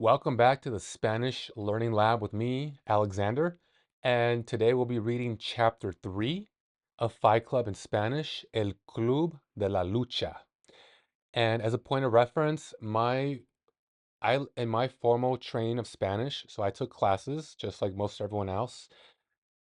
Welcome back to the Spanish Learning Lab with me, Alexander. And today we'll be reading chapter 3 of Fight Club in Spanish, El Club de la Lucha. And as a point of reference, in my formal training of Spanish, so I took classes just like most everyone else.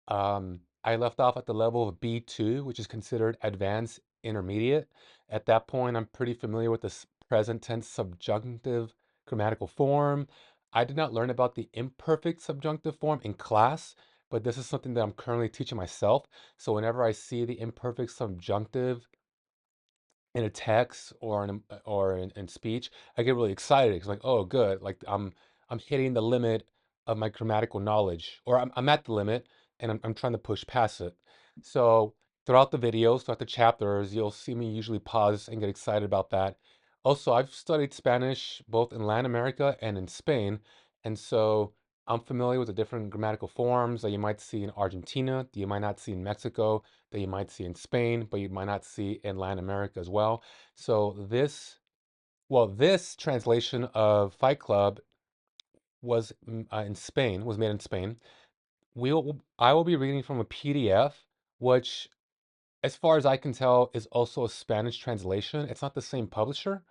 I left off at the level of B2, which is considered advanced intermediate. At that point, I'm pretty familiar with this present tense subjunctive grammatical form. I did not learn about the imperfect subjunctive form in class, but this is something that I'm currently teaching myself. So whenever I see the imperfect subjunctive in a text or in speech, I get really excited because like, oh, good, like I'm hitting the limit of my grammatical knowledge, or I'm at the limit and I'm trying to push past it. So throughout the videos, throughout the chapters, you'll see me usually pause and get excited about that. Also, I've studied Spanish both in Latin America and in Spain, and so I'm familiar with the different grammatical forms that you might see in Argentina, that you might not see in Mexico, that you might see in Spain, but you might not see in Latin America as well. So this translation of Fight Club was in Spain, was made in Spain. I will be reading from a PDF, which, as far as I can tell, is also a Spanish translation. It's not the same publisher,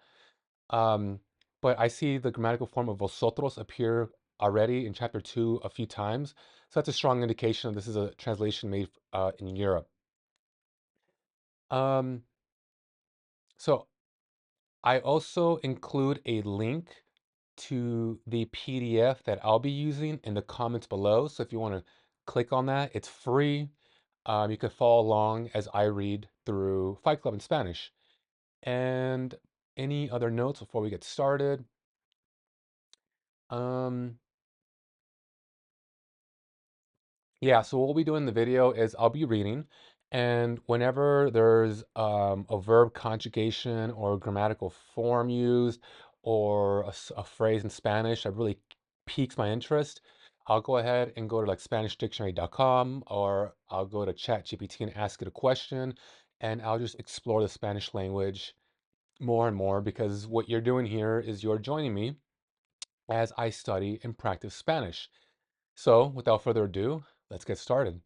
um, but I see the grammatical form of vosotros appear already in chapter 2 a few times. So that's a strong indication that this is a translation made in Europe. Um, so I also include a link to the PDF that I'll be using in the comments below. So if you want to click on that, it's free. You can follow along as I read through Fight Club in Spanish. And any other notes before we get started? Um, Yeah, so what we'll be doing in the video is I'll be reading, and whenever there's a verb conjugation or grammatical form used or a phrase in Spanish that really piques my interest, I'll go ahead and go to like SpanishDictionary.com, or I'll go to ChatGPT and ask it a question, and I'll just explore the Spanish language more and more because what you're doing here is you're joining me as I study and practice Spanish. So without further ado, let's get started.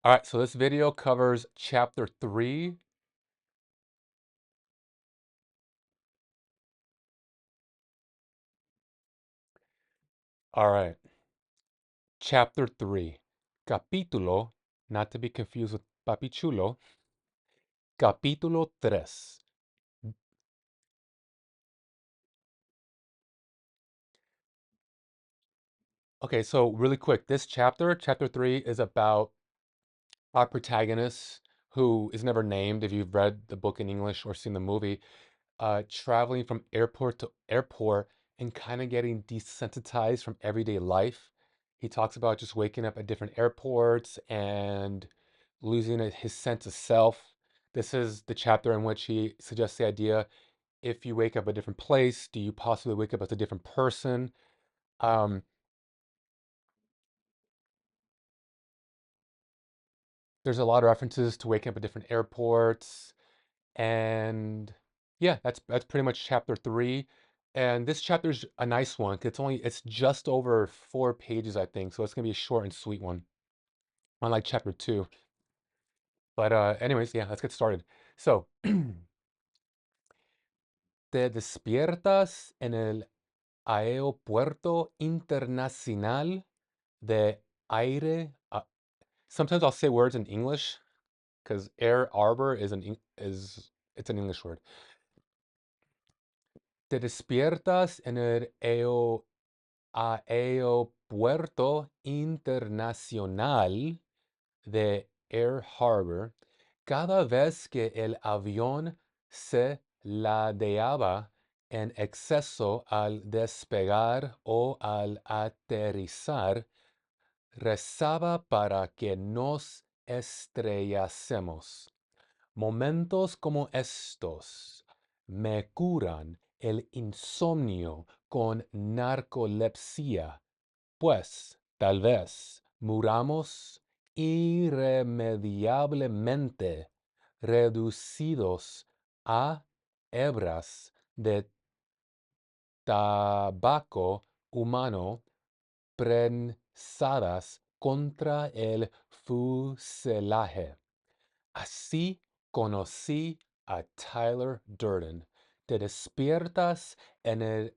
All right, so this video covers chapter 3. All right, chapter 3. Capítulo, not to be confused with Papi Chulo. Capítulo 3. Okay, so really quick, this chapter 3, is about our protagonist who is never named if you've read the book in English or seen the movie, traveling from airport to airport and kind of getting desensitized from everyday life. He talks about just waking up at different airports and losing his sense of self. This is the chapter in which he suggests the idea, if you wake up a different place, do you possibly wake up as a different person? Um, there's a lot of references to waking up at different airports. And yeah, that's pretty much chapter 3. And this chapter's a nice one. It's just over 4 pages, I think. So it's gonna be a short and sweet one, unlike chapter 2. But anyways, yeah, let's get started. So, te despiertas en el aeropuerto internacional de aire. Sometimes I'll say words in English because air arbor it's an English word. Te despiertas en el Aeropuerto Internacional de Air Harbor cada vez que el avión se ladeaba en exceso al despegar o al aterrizar, rezaba para que nos estrellásemos. Momentos como estos me curan el insomnio con narcolepsia, pues tal vez muramos irremediablemente reducidos a hebras de tabaco humano prensadas contra el fuselaje. Así conocí a Tyler Durden. Te despiertas en el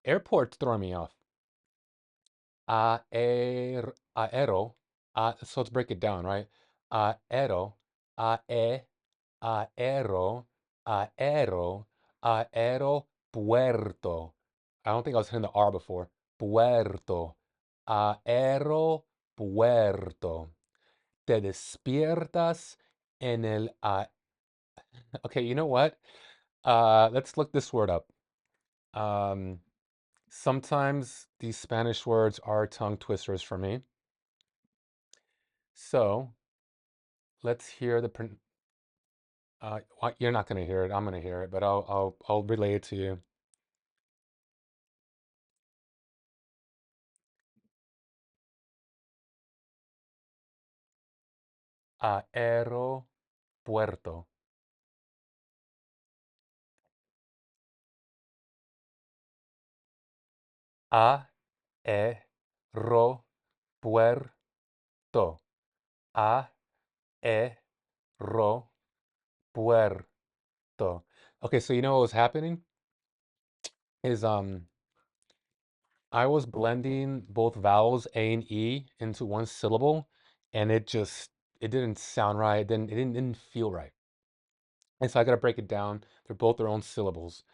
airport throwing me off. Aero, so let's break it down, right? Aero, ae, aero, aero, aeropuerto. I don't think I was hitting the R before. Puerto, aeropuerto. Te despiertas en el... okay, you know what? Let's look this word up. Um, Sometimes these Spanish words are tongue twisters for me. So let's hear the. You're not going to hear it. I'm going to hear it, but I'll relay it to you. Aeropuerto. Aeropuerto. Aeropuerto. Okay, so you know what was happening is I was blending both vowels A and E into one syllable, and it didn't sound right. It didn't feel right. And so I got to break it down. They're both their own syllables.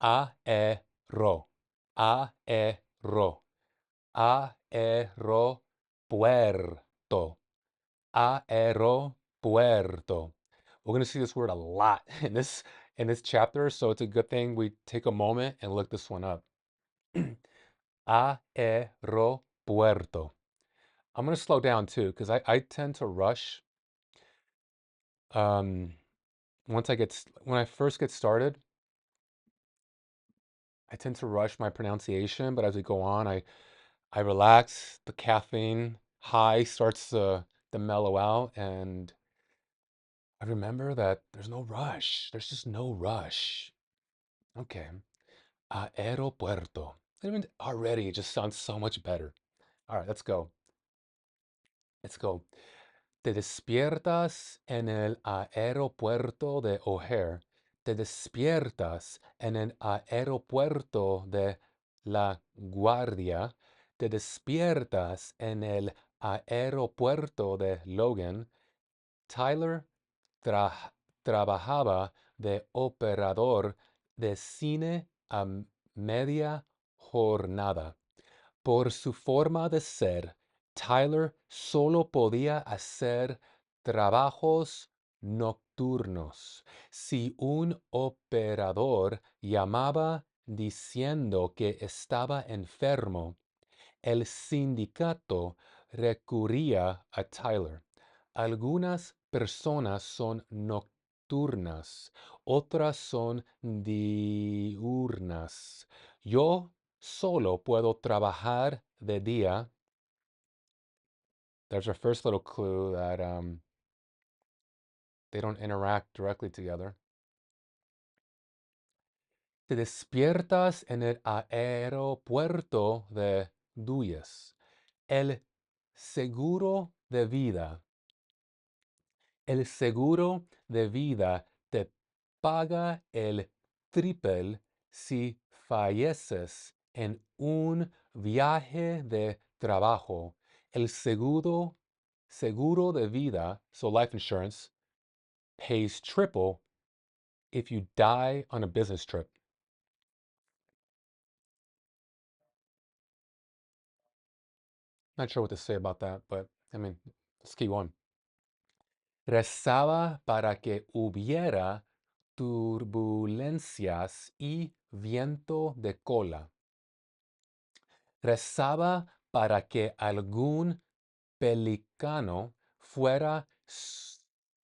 A e ro. A e ro. A e ro puerto. A e ro puerto. We're going to see this word a lot in this chapter, so it's a good thing we take a moment and look this one up. Aeropuerto. I'm going to slow down too because I tend to rush. Um, when I first get started, I tend to rush my pronunciation, but as we go on, I relax. The caffeine high starts to mellow out, and I remember that there's no rush. There's just no rush. Okay. Aeropuerto. Even already, it just sounds so much better. All right, let's go. Let's go. Te despiertas en el aeropuerto de O'Hare. Te despiertas en el aeropuerto de La Guardia. Te despiertas en el aeropuerto de Logan. Tyler tra- trabajaba de operador de cine a media jornada. Por su forma de ser, Tyler solo podía hacer trabajos nocturnos. Si un operador llamaba diciendo que estaba enfermo, el sindicato recurría a Tyler. Algunas personas son nocturnas, otras son diurnas. Yo solo puedo trabajar de día. There's our first little clue that they don't interact directly together. Te despiertas en el aeropuerto de Duyes. El seguro de vida. El seguro de vida te paga el triple si falleces en un viaje de trabajo. El seguro de vida, so life insurance, pays triple if you die on a business trip. Not sure what to say about that, but I mean, let's keep going. Rezaba para que hubiera turbulencias y viento de cola. Rezaba para que algún pelicano fuera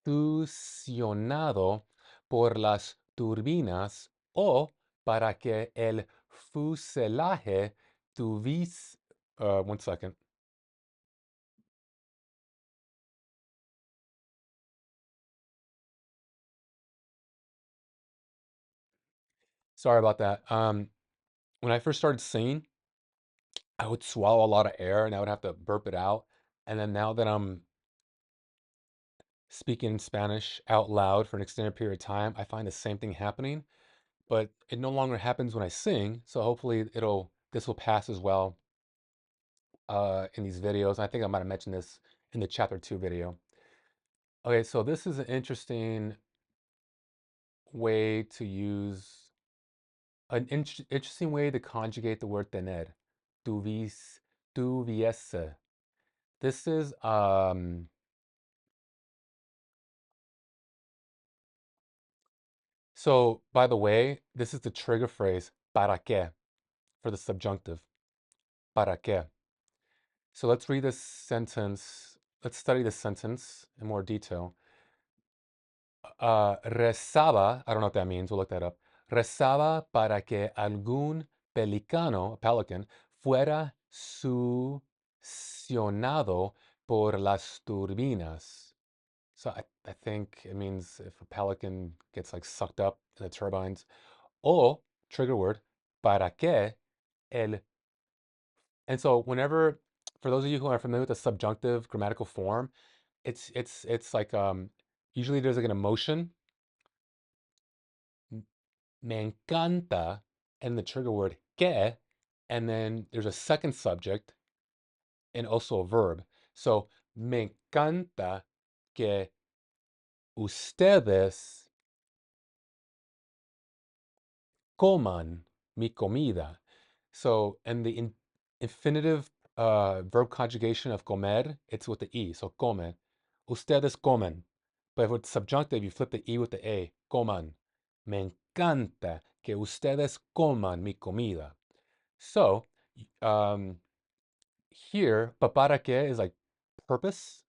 succionado por las turbinas o para que el fuselaje tuviese... one second. Sorry about that. When I first started singing, I would swallow a lot of air and I would have to burp it out. And then now that I'm speaking Spanish out loud for an extended period of time, I find the same thing happening, but it no longer happens when I sing. So hopefully this will pass as well in these videos. I think I might have mentioned this in the chapter 2 video. Okay, so this is an interesting way to use interesting way to conjugate the word tener. Tuvis, tuviese. This is so by the way, this is the trigger phrase para qué for the subjunctive. Para qué. So let's read this sentence. Let's study this sentence in more detail. Rezaba, I don't know what that means. We'll look that up. Rezaba para que algún pelicano, a pelican, fuera succionado por las turbinas. So I think it means if a pelican gets like sucked up in the turbines. O, trigger word, para que el. And so whenever, for those of you who are familiar with the subjunctive grammatical form, it's like usually there's like an emotion. Me encanta, and the trigger word que, and then there's a second subject and also a verb. So me encanta que ustedes coman mi comida. So, and the infinitive verb conjugation of comer, it's with the E. So, come. Ustedes comen. But with subjunctive, you flip the E with the A. Coman. Me encanta que ustedes coman mi comida. So, here, para que is like purpose.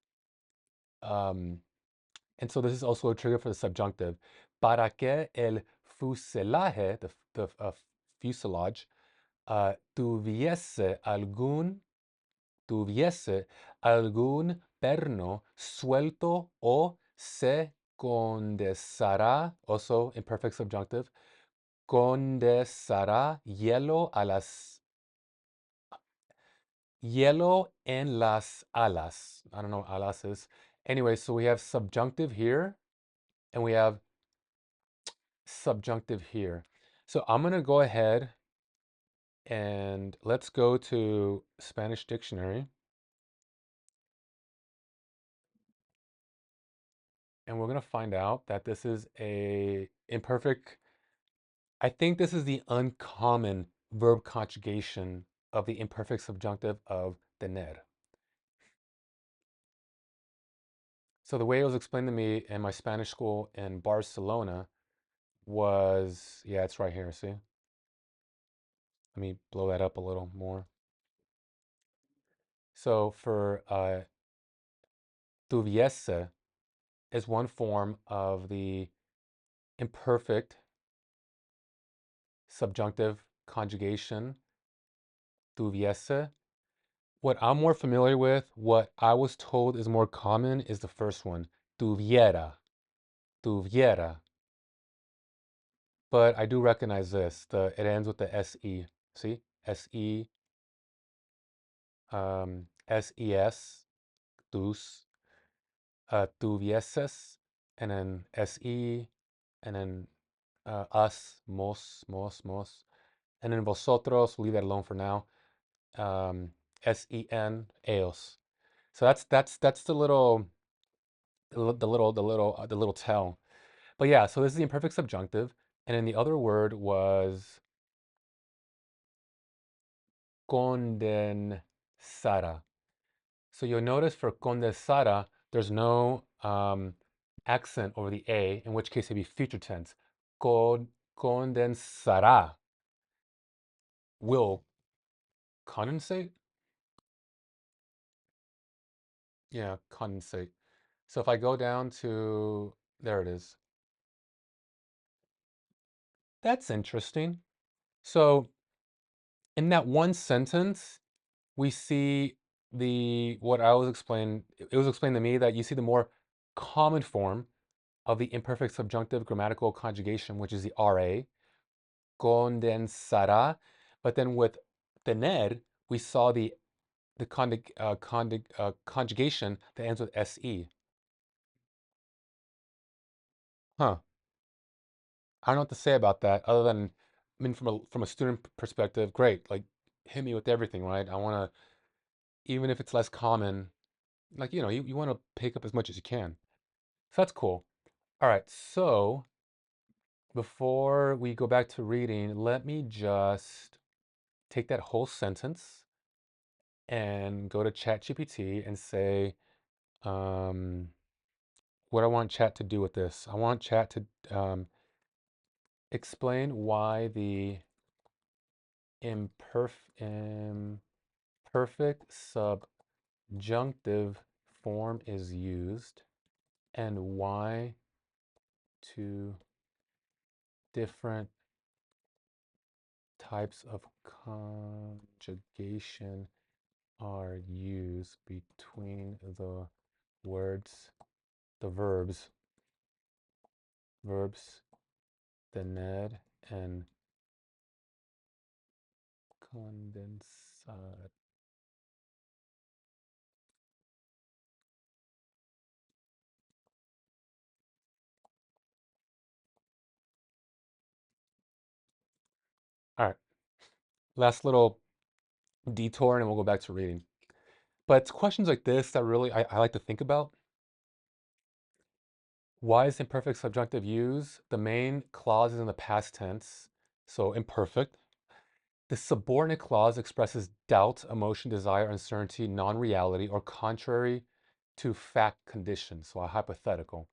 And so this is also a trigger for the subjunctive. Para que el fuselaje, the fuselage, tuviese algún perno suelto o se condensará, also imperfect subjunctive, condensará hielo en las alas. I don't know what alas is. Anyway, so we have subjunctive here and we have subjunctive here. So I'm going to go ahead and let's go to Spanish dictionary. And we're going to find out that this is a imperfect. I think this is the uncommon verb conjugation of the imperfect subjunctive of tener. So the way it was explained to me in my Spanish school in Barcelona was, yeah, it's right here, see? Let me blow that up a little more. So for tuviese is one form of the imperfect subjunctive conjugation, tuviese. What I'm more familiar with, what I was told is more common, is the first one, tuviera, tuviera. But I do recognize this. It ends with the se. See, se, ses, tus, tuvieses, and then se, and then us, mos, and then vosotros. We'll leave that alone for now. Sen, eos. So that's the little tell. But yeah, so this is the imperfect subjunctive, and then the other word was condensara. So you'll notice for condensara, there's no accent over the A, in which case it'd be future tense. Condensará will condensate. Yeah, condensate. So if I go down to, there it is. That's interesting. So in that one sentence, we see what I was explained. It was explained to me that you see the more common form of the imperfect subjunctive grammatical conjugation, which is the RA, condensará. But then with tener, we saw the conjugation that ends with se. Huh. I don't know what to say about that other than, I mean, from a student perspective, great. Like, hit me with everything, right? I want to, even if it's less common, like, you want to pick up as much as you can. So that's cool. All right. So before we go back to reading, let me just take that whole sentence and go to ChatGPT and say, um, what I want Chat to do with this. I want Chat to explain why the imperfect subjunctive form is used and why two different types of conjugation are used between the words, the verbs, tener and condensar. All right, last little detour and we'll go back to reading. But it's questions like this that really I like to think about. Why is imperfect subjunctive used? The main clause is in the past tense, so imperfect. The subordinate clause expresses doubt, emotion, desire, uncertainty, non-reality, or contrary to fact condition, so a hypothetical.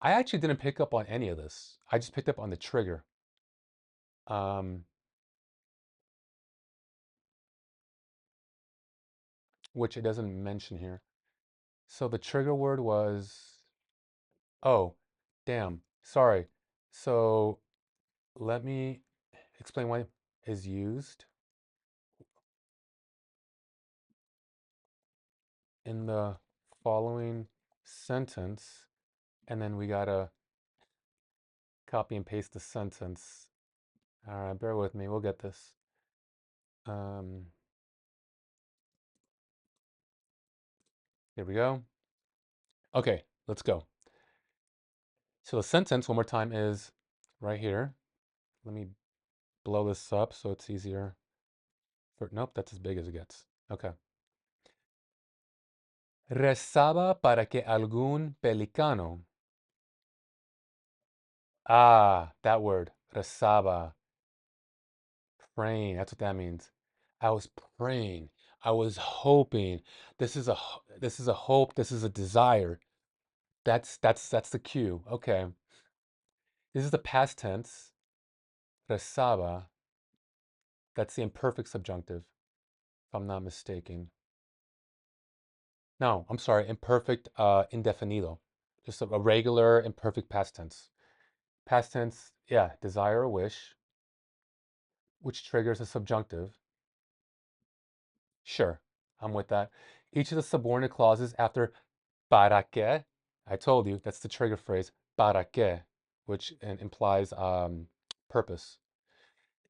I actually didn't pick up on any of this. I just picked up on the trigger, um, which it doesn't mention here. So the trigger word was, oh, damn, sorry. So let me explain why it is used in the following sentence, and then we gotta copy and paste the sentence. All right, bear with me. We'll get this. Um, Here we go. Okay, let's go. So the sentence, one more time, is right here. Let me blow this up so it's easier. Nope, that's as big as it gets. Okay. Rezaba para que algún pelicano. Ah, that word. Rezaba. Praying. That's what that means. I was praying. I was hoping. This is a hope. This is a desire. That's the cue. Okay. This is the past tense. Rezaba. That's the imperfect subjunctive, if I'm not mistaken. No, I'm sorry, imperfect indefinido. Just a regular imperfect past tense. Past tense, yeah, desire or wish, which triggers a subjunctive. Sure, I'm with that. Each of the subordinate clauses after para que, I told you, that's the trigger phrase, para que, which implies purpose.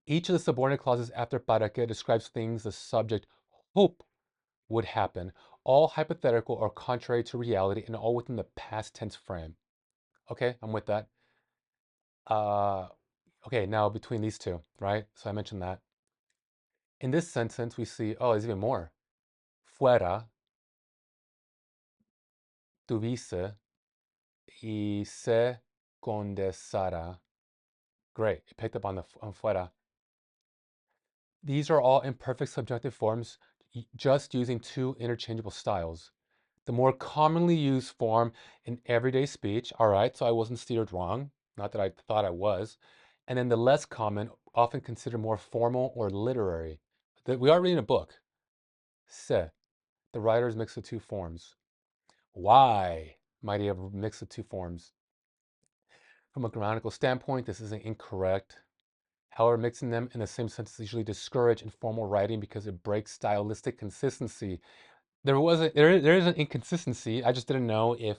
Each of the subordinate clauses after para que describes things the subject hope would happen, all hypothetical or contrary to reality, and all within the past tense frame. Okay, I'm with that. Uh, okay, now between these two, right? So I mentioned that. In this sentence, we see, oh, there's even more. Fuera, tuviese, y se condensara. Great, it picked up on the on fuera. These are all imperfect subjunctive forms, just using two interchangeable styles. The more commonly used form in everyday speech, all right, so I wasn't steered wrong, not that I thought I was. And then the less common, often considered more formal or literary. We are reading a book. Se, the writers mix the two forms. Why might he have mixed the two forms? From a grammatical standpoint, this isn't incorrect. However, mixing them in the same sentence is usually discouraged in formal writing because it breaks stylistic consistency. There is an inconsistency. I just didn't know if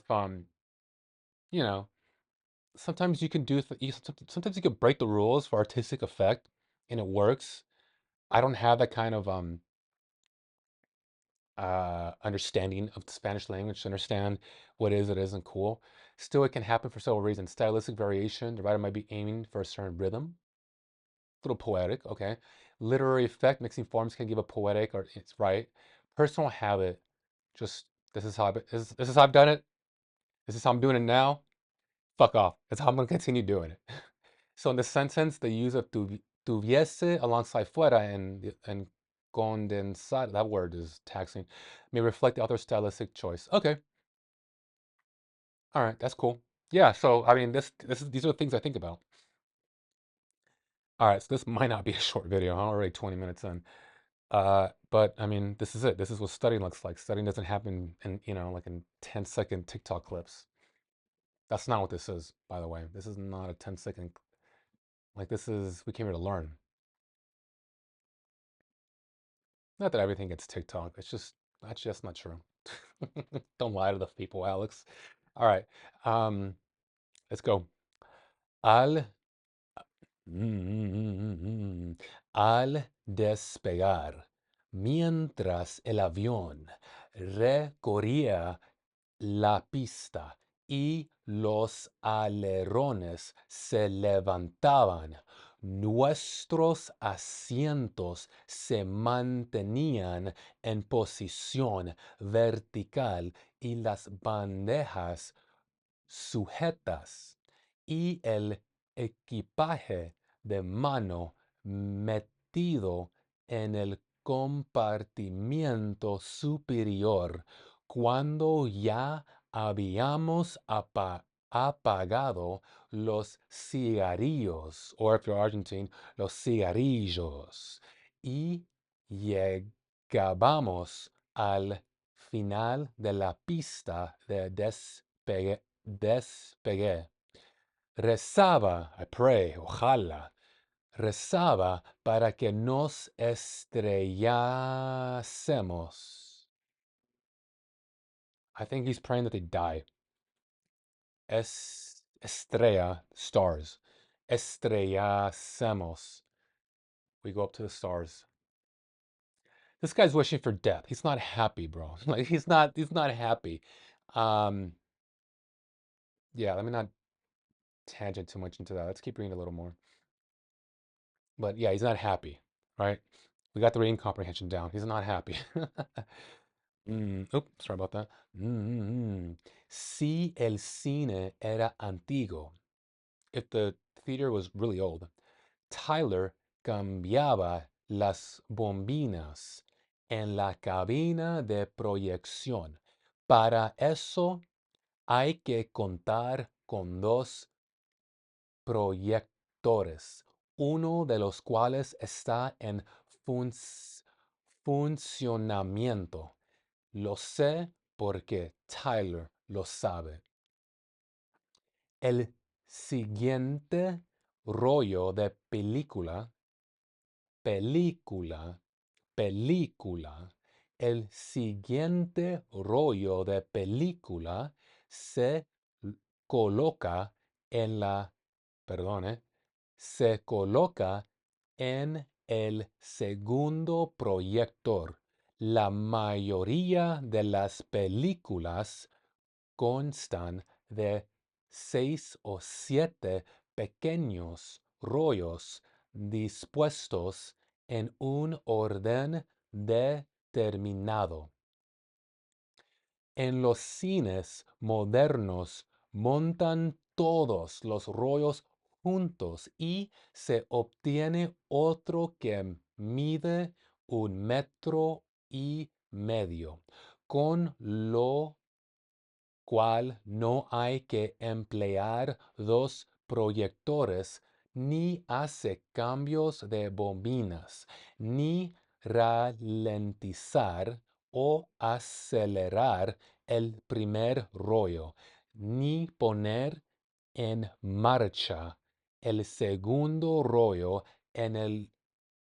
you know, sometimes you can sometimes you can break the rules for artistic effect, and it works. I don't have that kind of understanding of the Spanish language to understand what is it isn't cool. Still, it can happen for several reasons. Stylistic variation, the writer might be aiming for a certain rhythm, a little poetic, okay. Literary effect, mixing forms can give a poetic or it's right. Personal habit, just this is how I've done it. This is how I'm doing it now. Fuck off. That's how I'm gonna continue doing it. So in the sentence, the use of tuviese alongside fuera and condensar, that word is taxing, may reflect the author's stylistic choice. Okay, all right, that's cool. Yeah, so I mean, these are the things I think about. All right, so this might not be a short video. I'm already 20 minutes in. But I mean, this is it. This is what studying looks like. Studying doesn't happen in, like in 10-second TikTok clips. That's not what this is, by the way. This is not a 10-second, like we came here to learn. Not that everything gets TikTok. That's just not true. Don't lie to the people, Alex. All right. Um, let's go. Al, al despegar, mientras el avión recorría la pista y los alerones se levantaban, nuestros asientos se mantenían en posición vertical y las bandejas sujetas y el equipaje de mano metido en el compartimiento superior cuando ya habíamos apagado los cigarrillos, or if you're Argentine, los cigarrillos, y llegábamos al final de la pista de despegué. Rezaba, I pray, ojalá, rezaba para que nos estrellásemos. I think he's praying that they die. Estrella, stars. Estrellásemos. We go up to the stars. This guy's wishing for death. He's not happy, bro. Like he's not happy. Um, yeah, let me not tangent too much into that. Let's keep reading a little more. But yeah, he's not happy, right? We got the reading comprehension down. He's not happy. Sorry about that. Si el cine era antiguo, if the theater was really old, Tyler cambiaba las bombinas en la cabina de proyección. Para eso hay que contar con dos proyectores, uno de los cuales está en funcionamiento. Lo sé porque Tyler lo sabe. El siguiente rollo de película, el siguiente rollo de película se coloca en la, perdone, se coloca en el segundo proyector. La mayoría de las películas constan de 6 o 7 pequeños rollos dispuestos en un orden determinado. En los cines modernos montan todos los rollos juntos y se obtiene otro que mide 1,5 metros, con lo cual no hay que emplear dos proyectores, ni hace cambios de bobinas, ni ralentizar o acelerar el primer rollo, ni poner en marcha el segundo rollo en el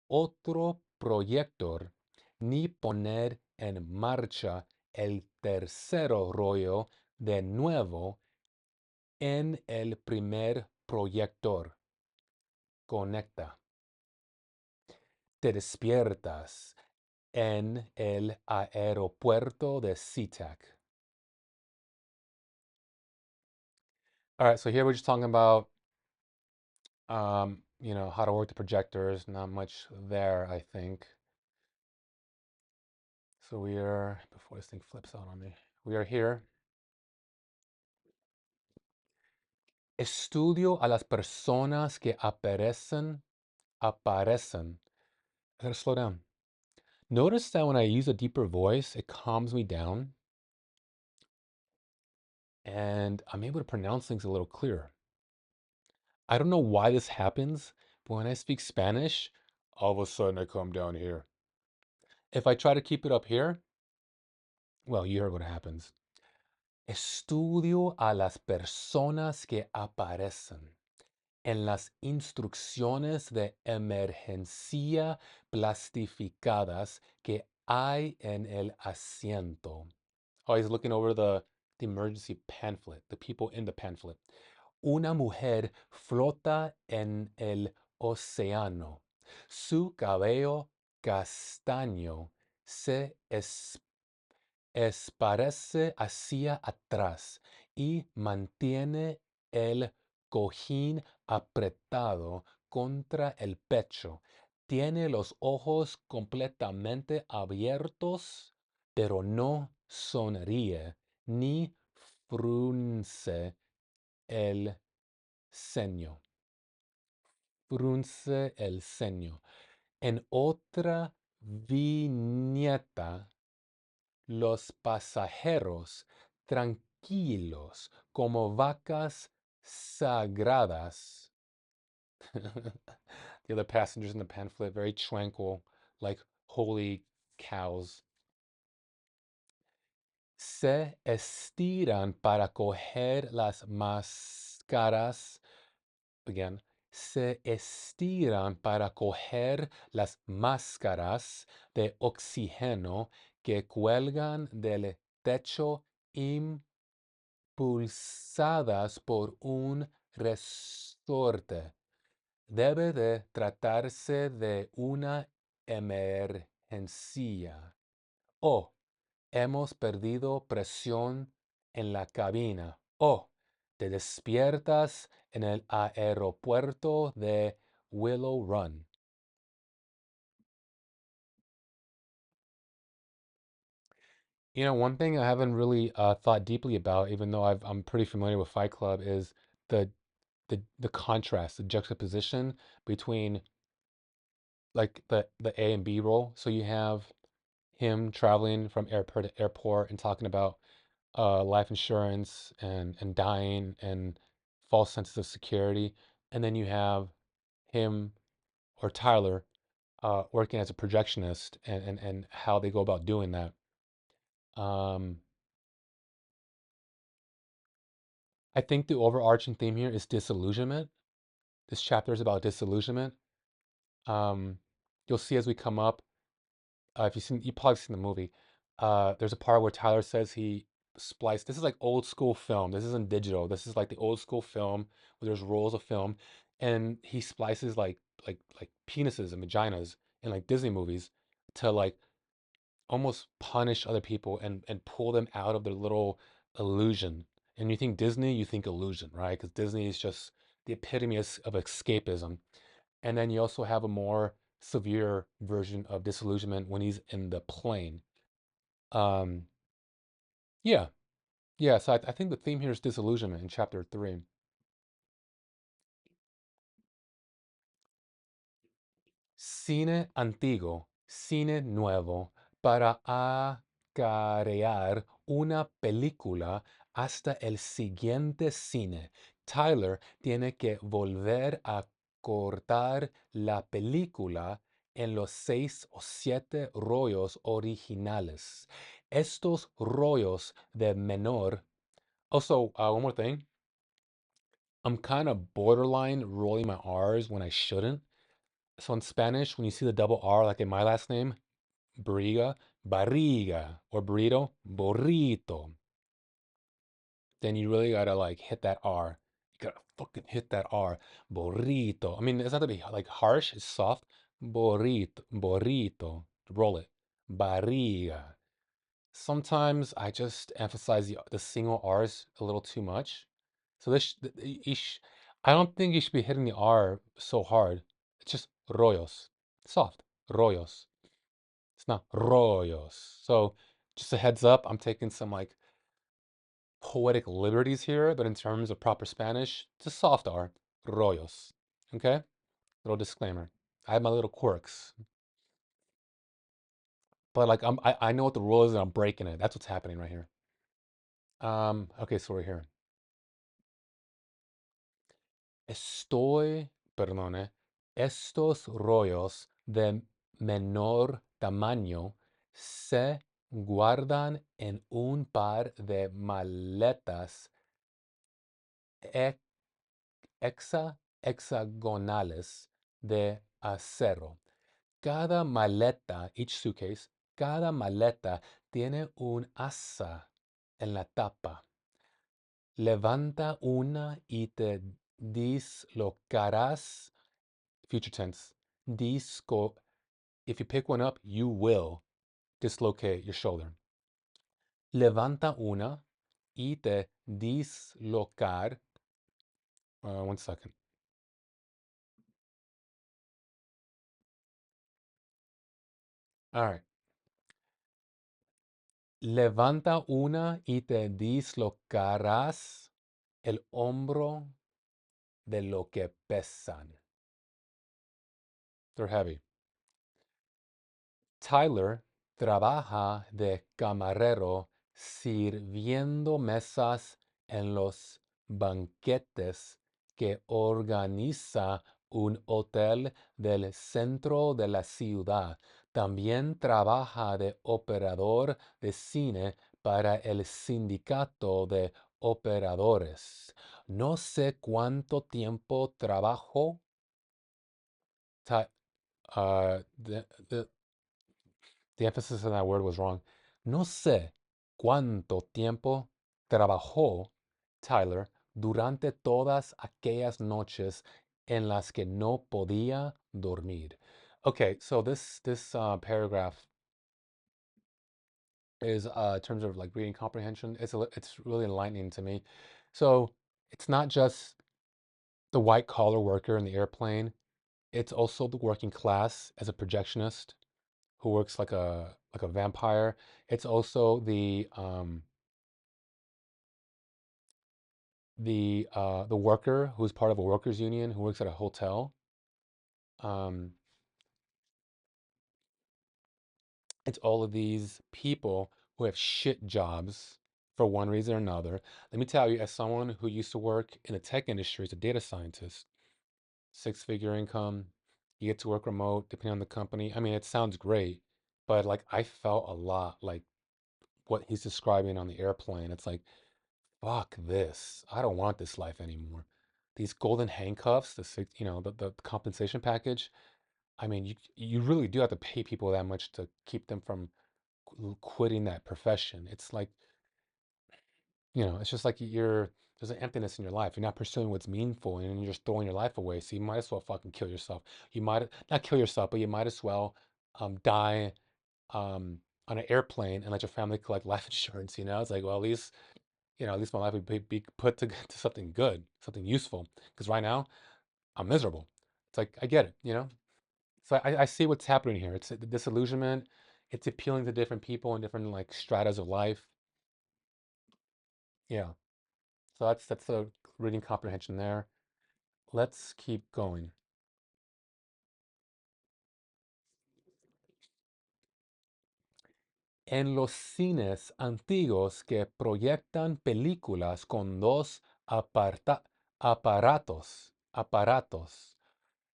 otro proyector, ni poner en marcha el tercer rollo de nuevo en el primer proyector. Conecta. Te despiertas en el aeropuerto de SeaTac. All right, so here we're just talking about, how to work the projectors. Not much there, I think. So we are, before this thing flips out on me, we are here. Estudio a las personas que aparecen. I gotta slow down. Notice that when I use a deeper voice, it calms me down and I'm able to pronounce things a little clearer. I don't know why this happens, but when I speak Spanish, all of a sudden I come down here. If I try to keep it up here, well, you heard what happens. Estudio a las personas que aparecen en las instrucciones de emergencia plastificadas que hay en el asiento. Oh, he's looking over the emergency pamphlet, the people in the pamphlet. Una mujer flota en el océano. Su cabello castaño se esparce hacia atrás y mantiene el cojín apretado contra el pecho. Tiene los ojos completamente abiertos, pero no sonríe ni frunce el ceño. Frunce el ceño. En otra viñeta, los pasajeros tranquilos como vacas sagradas. The other passengers in the pamphlet, very tranquil, like holy cows. Se estiran para coger las máscaras. Again, se estiran para coger las máscaras de oxígeno que cuelgan del techo impulsadas por un resorte. Debe de tratarse de una emergencia. O hemos perdido presión en la cabina. O te despiertas en el aeropuerto de Willow Run. One thing I haven't really thought deeply about, even though I'm pretty familiar with Fight Club, is the the contrast, the juxtaposition between like the A and B role. So you have him traveling from airport to airport and talking about life insurance and dying and false senses of security, and then you have him or Tyler working as a projectionist and how they go about doing that. Um, I think the overarching theme here is disillusionment. This chapter is about disillusionment. Um, you'll see as we come up, if you probably seen the movie. There's a part where Tyler says he spliced. This is like old school film. This isn't digital. This is like the old school film where there's rolls of film, and he splices like penises and vaginas in like Disney movies to like almost punish other people and pull them out of their little illusion. And you think Disney, you think illusion, right? Because Disney is just the epitome of escapism. And then you also have a more severe version of disillusionment when he's in the plane. Um, yeah, yeah. So I think the theme here is disillusionment in chapter 3. Cine antiguo, cine nuevo, para acarear una película hasta el siguiente cine. Tyler tiene que volver a cortar la película en los 6 o 7 rollos originales. Estos rollos de menor. Also, one more thing. I'm kind of borderline rolling my R's when I shouldn't. So in Spanish, when you see the double R, like in my last name, barriga, barriga, or burrito, burrito. then you really gotta like hit that R. You gotta fucking hit that R. Burrito. I mean, it's not to be like harsh, it's soft. Burrito, burrito. Roll it. Barriga. Sometimes I just emphasize the single R's a little too much. So I don't think you should be hitting the R so hard. It's just rollos. Soft. Rollos. It's not rollos. So just a heads up, I'm taking some like poetic liberties here, but in terms of proper Spanish, it's a soft R. Rollos. Okay? Little disclaimer. I have my little quirks. But like I know what the rule is and I'm breaking it. That's what's happening right here. Okay, so we're here. Perdone, estos rollos de menor tamaño se guardan en un par de maletas e- hexagonales de acero. Cada maleta, each suitcase, cada maleta tiene un asa en la tapa. Levanta una y te dislocarás. Future tense. Disco. If you pick one up, you will dislocate your shoulder. Levanta una y te dislocar. One second. All right. Levanta una y te dislocarás el hombro de lo que pesan. They're heavy. Tyler trabaja de camarero sirviendo mesas en los banquetes que organiza un hotel del centro de la ciudad. También trabaja de operador de cine para el sindicato de operadores. No sé cuánto tiempo trabajó. Ty- uh, the, the, The emphasis on that word was wrong. No sé cuánto tiempo trabajó Tyler durante todas aquellas noches en las que no podía dormir. Okay, so this paragraph is in terms of like reading comprehension. It's really enlightening to me. So it's not just the white collar worker in the airplane. It's also the working class as a projectionist who works like a vampire. It's also the worker who's part of a workers union who works at a hotel. Um, it's all of these people who have shit jobs for one reason or another. Let me tell you, as someone who used to work in the tech industry as a data scientist, six-figure income, you get to work remote depending on the company. I mean, it sounds great, but like I felt a lot like what he's describing on the airplane. It's like, fuck this. I don't want this life anymore. These golden handcuffs, the compensation package. I mean, you really do have to pay people that much to keep them from quitting that profession. It's like, it's just like there's an emptiness in your life. You're not pursuing what's meaningful and you're just throwing your life away. So you might as well fucking kill yourself. You might not kill yourself, but you might as well die um, on an airplane and let your family collect life insurance. It's like, well, at least my life would be put to something good, something useful. Because right now, I'm miserable. It's like, I get it. So I see what's happening here. It's the disillusionment. It's appealing to different people and different like stratas of life. Yeah. So that's the reading comprehension there. Let's keep going. En los cines antiguos que proyectan películas con dos aparatos,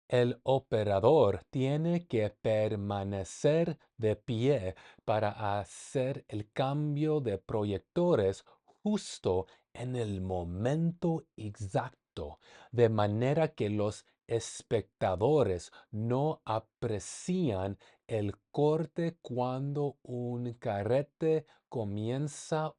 el operador tiene que permanecer de pie para hacer el cambio de proyectores justo en el momento exacto, de manera que los espectadores no aprecian el corte cuando un carrete comienza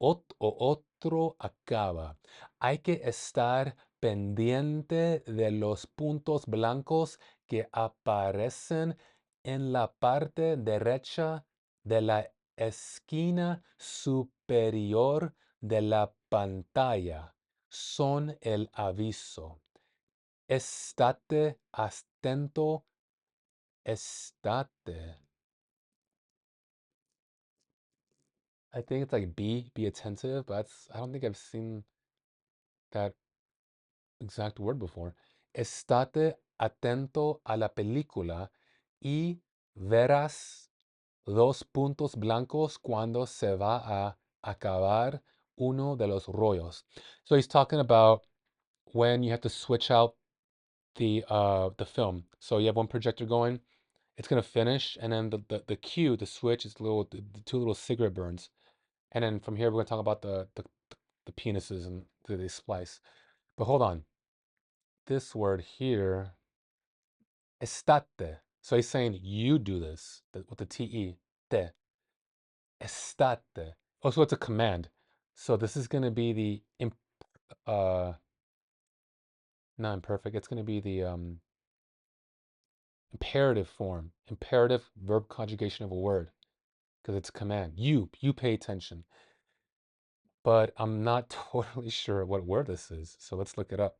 otro acaba. Hay que estar pendiente de los puntos blancos que aparecen en la parte derecha de la esquina superior de la pantalla. Son el aviso. Estate atento, estate. I think it's like be attentive, but I don't think I've seen that exact word before. Estate atento a la película y verás dos puntos blancos cuando se va a acabar uno de los rollos. So he's talking about when you have to switch out the film. So you have one projector going, it's gonna finish, and then the cue, the switch is the two little cigarette burns. And then from here we're gonna talk about the penises and the splice. But hold on. This word here, estate. So he's saying you do this with the te, te, estate. Also, it's a command. So this is going to be the uh not imperfect. It's going to be the imperative form, imperative verb conjugation of a word because it's a command. You pay attention. But I'm not totally sure what word this is. So let's look it up.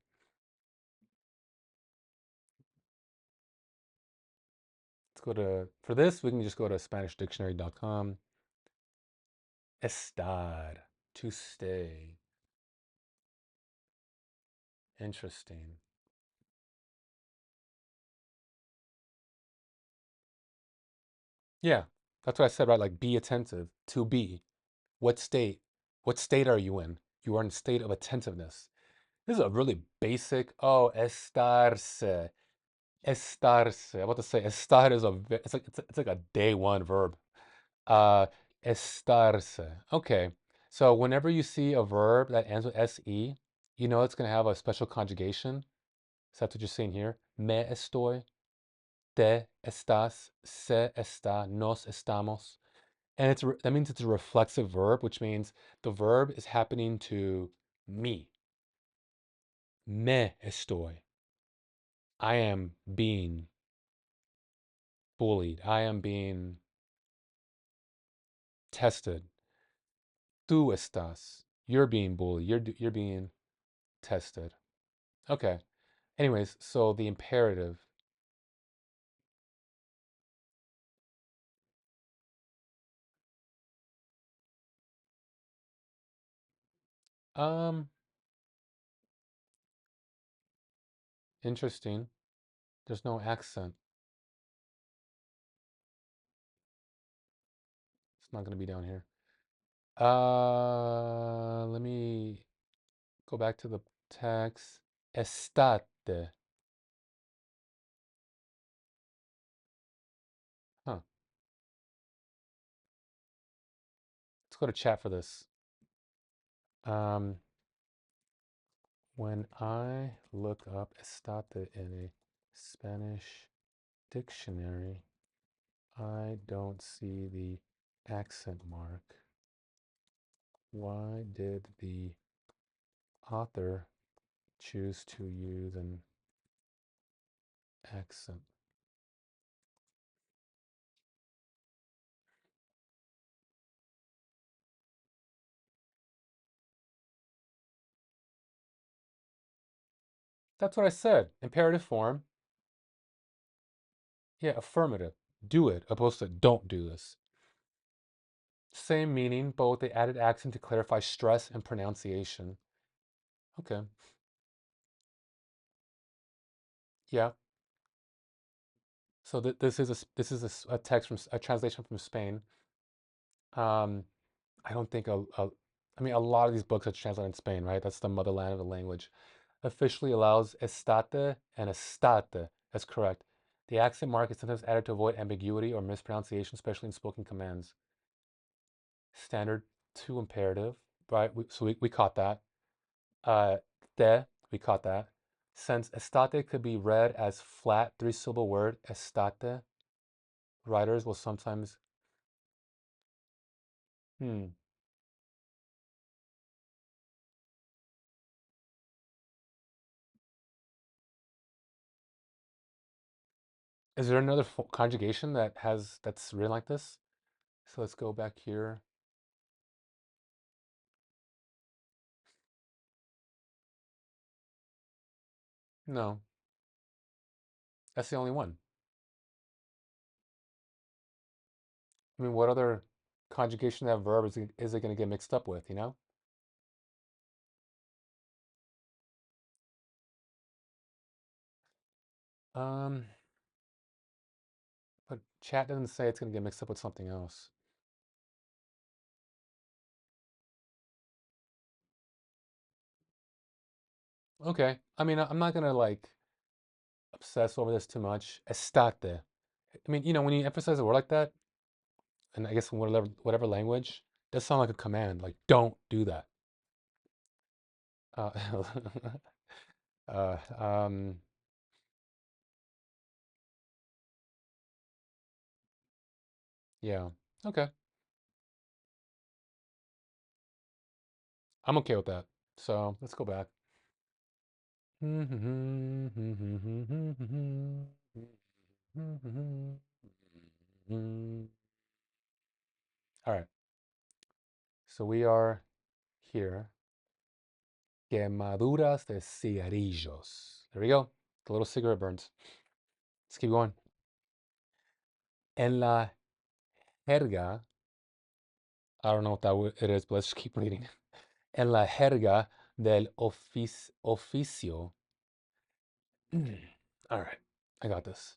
Let's go to, for this, we can just go to SpanishDictionary.com. Estar, to stay. Interesting. Yeah, that's what I said, right? Like be attentive, to be. What state? What state are you in? You are in a state of attentiveness. This is a really basic, oh, estarse. Estarse. I'm about to say estar is it's like a day one verb. Uh estarse. Okay. So whenever you see a verb that ends with se, you know it's gonna have a special conjugation. So that's what you're seeing here. Me estoy, te estás, se está, nos estamos. And that means it's a reflexive verb, which means the verb is happening to me. Me estoy. I am being bullied. I am being tested. Tú estás. You're being bullied. You're being tested. Okay. Anyways, so the imperative. Um, Interesting. There's no accent. It's not gonna be down here. Let me go back to the text. Estate. Huh. Let's go to chat for this. Um, when I look up estate in a Spanish dictionary, I don't see the accent mark. Why did the author choose to use an accent? That's what I said. Imperative form. Yeah, affirmative. Do it, opposed to don't do this. Same meaning, but with the added accent to clarify stress and pronunciation. Okay. Yeah. So this is a text from a translation from Spain. Um, I don't think I mean a lot of these books are translated in Spain, right? That's the motherland of the language. Officially allows estate and estate. That's correct. The accent mark is sometimes added to avoid ambiguity or mispronunciation, especially in spoken commands. Standard to imperative, right? We caught that. Uh, te, we caught that. Since estate could be read as flat three-syllable word, estate, writers will sometimes, hmm, Is there another conjugation that's written like this? So let's go back here. No, that's the only one. I mean, what other conjugation of that verb is it going to get mixed up with, you know? Um, but chat doesn't say it's going to get mixed up with something else. Okay. I mean, I'm not going to like obsess over this too much. Estate. I mean, when you emphasize a word like that, and I guess in whatever language, it does sound like a command. Like, don't do that. Uh, uh, um, yeah. Okay. I'm okay with that. So let's go back. All right. So we are here. Quemaduras de cigarrillos. There we go. The little cigarette burns. Let's keep going. En la jerga, I don't know what it is, but let's just keep reading. En la jerga del oficio. All right, I got this.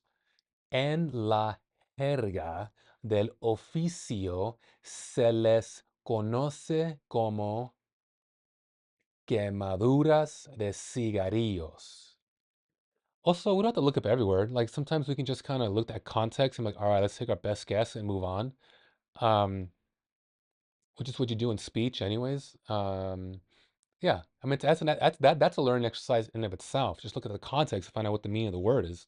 En la jerga del oficio se les conoce como quemaduras de cigarrillos. Also, we don't have to look up every word. Like sometimes we can just kind of look at context and like, all right, let's take our best guess and move on. Um, which is what you do in speech, anyways. Yeah, I mean, that's a learning exercise in and of itself. Just look at the context to find out what the meaning of the word is.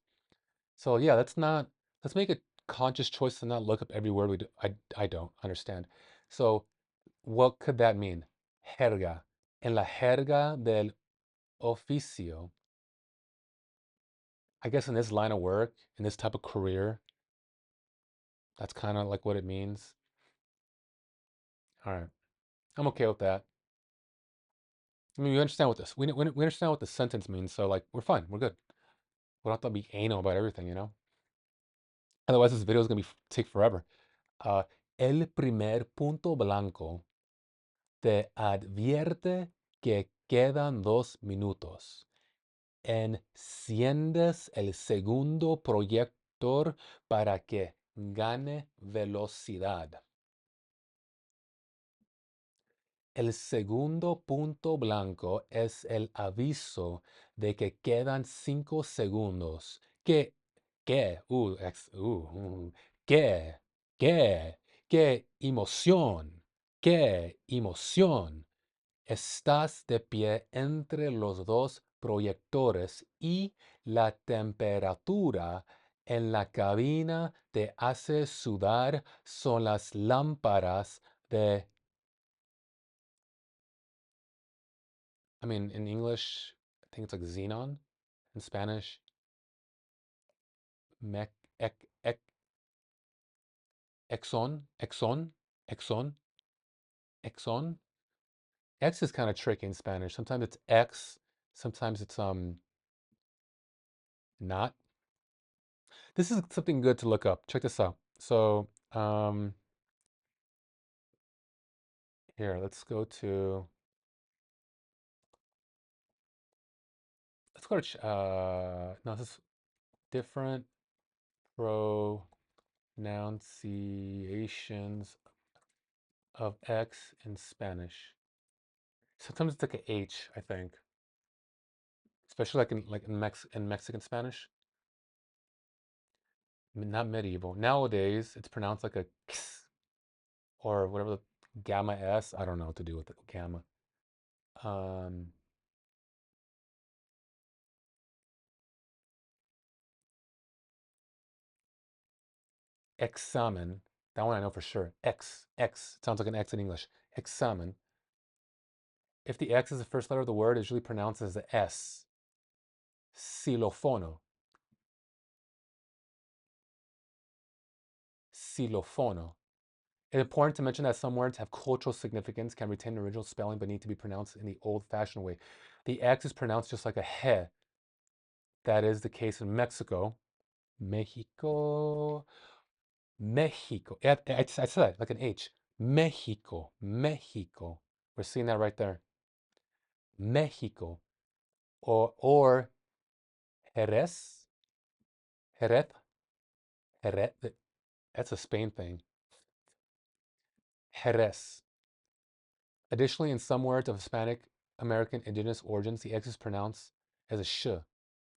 So yeah, let's make a conscious choice to not look up every word we do. I don't understand. So what could that mean? Jerga. En la jerga del oficio. I guess in this line of work, in this type of career, that's kind of like what it means. All right, I'm okay with that. I mean, we understand what this. We understand what the sentence means, so like we're fine. We're good. We don't have to be anal about everything, you know. Otherwise, this video is gonna take forever. Uh, el primer punto blanco te advierte que quedan 2 minutos. Enciendes el segundo proyector para que gane velocidad. El segundo punto blanco es el aviso de que quedan 5 segundos. ¿Qué? ¿Qué? ¿Qué? ¿Qué emoción? ¿Qué emoción? Estás de pie entre los dos proyectores y la temperatura en la cabina te hace sudar. Son las lámparas de I mean, in English, I think it's like xenon. In Spanish, mec, exon, exon. X is kind of tricky in Spanish. Sometimes it's X, sometimes it's not. This is something good to look up. Check this out. So here, let's go to no, this is different pronunciations of X in Spanish. Sometimes it's like a H, I think. Especially like in Mexican Spanish, not medieval. Nowadays, it's pronounced like a x or whatever the gamma s. I don't know what to do with the gamma. Um, examen. That one I know for sure. X. Sounds like an X in English. Examen. If the X is the first letter of the word, it's usually pronounced as the S. Xylofono. xilófono. It's important to mention that some words have cultural significance, can retain original spelling, but need to be pronounced in the old-fashioned way. The X is pronounced just like a he. That is the case in Mexico. Mexico. Mexico. I said that like an H. Mexico. Mexico. We're seeing that right there. Mexico. Or Jerez. Jerez. Jerez. That's a Spain thing. Jerez. Additionally, in some words of Hispanic American indigenous origins, the X is pronounced as a sh.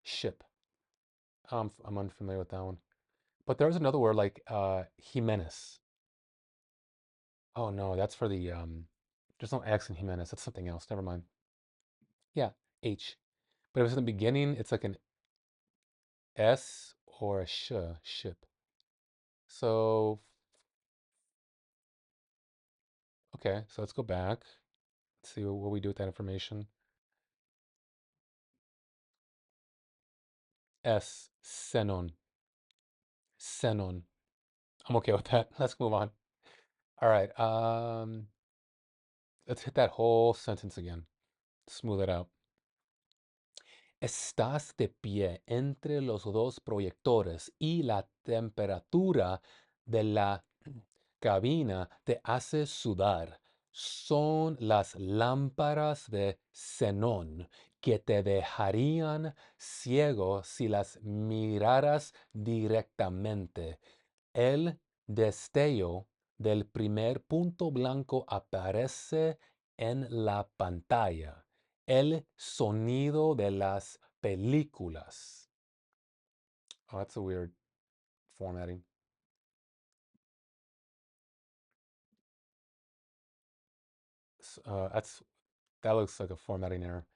Ship. I'm unfamiliar with that one. But there's another word like Jimenez. Oh no, that's for the there's no X in Jimenez. That's something else. Never mind. Yeah, H. But if it's in the beginning, it's like an S or a sh, ship. So, okay, so let's go back. Let's see what we do with that information. S, xenon. Xenon. I'm okay with that. Let's move on. All right. Let's hit that whole sentence again. Smooth it out. Estás de pie entre los dos proyectores y la temperatura de la cabina te hace sudar. Son las lámparas de xenón que te dejarían ciego si las miraras directamente. El destello del primer punto blanco aparece en la pantalla. El sonido de las películas. Oh, that's a weird formatting. That looks like a formatting error.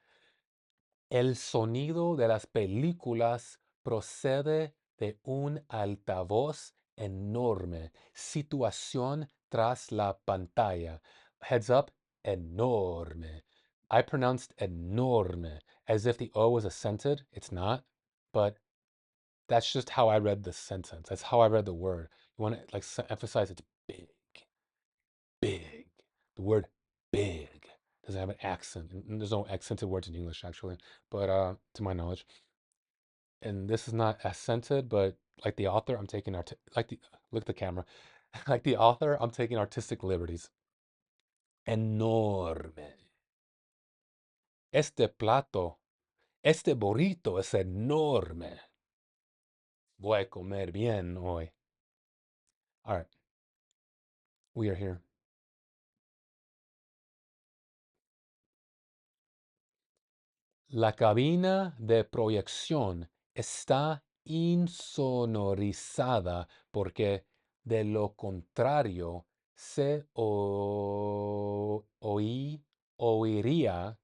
El sonido de las películas procede de un altavoz enorme. Situación tras la pantalla. Heads up, enorme. I pronounced enorme as if the O was accented. It's not, but that's just how I read the sentence. That's how I read the word. You want to like emphasize it's big, big. The word big doesn't have an accent. And there's no accented words in English actually, but to my knowledge. And this is not accented, but like the author, I'm taking look at the camera. Like the author, I'm taking artistic liberties. Enorme. Este plato, este burrito es enorme. Voy a comer bien hoy. All right, we are here. La cabina de proyección está insonorizada porque de lo contrario se oiría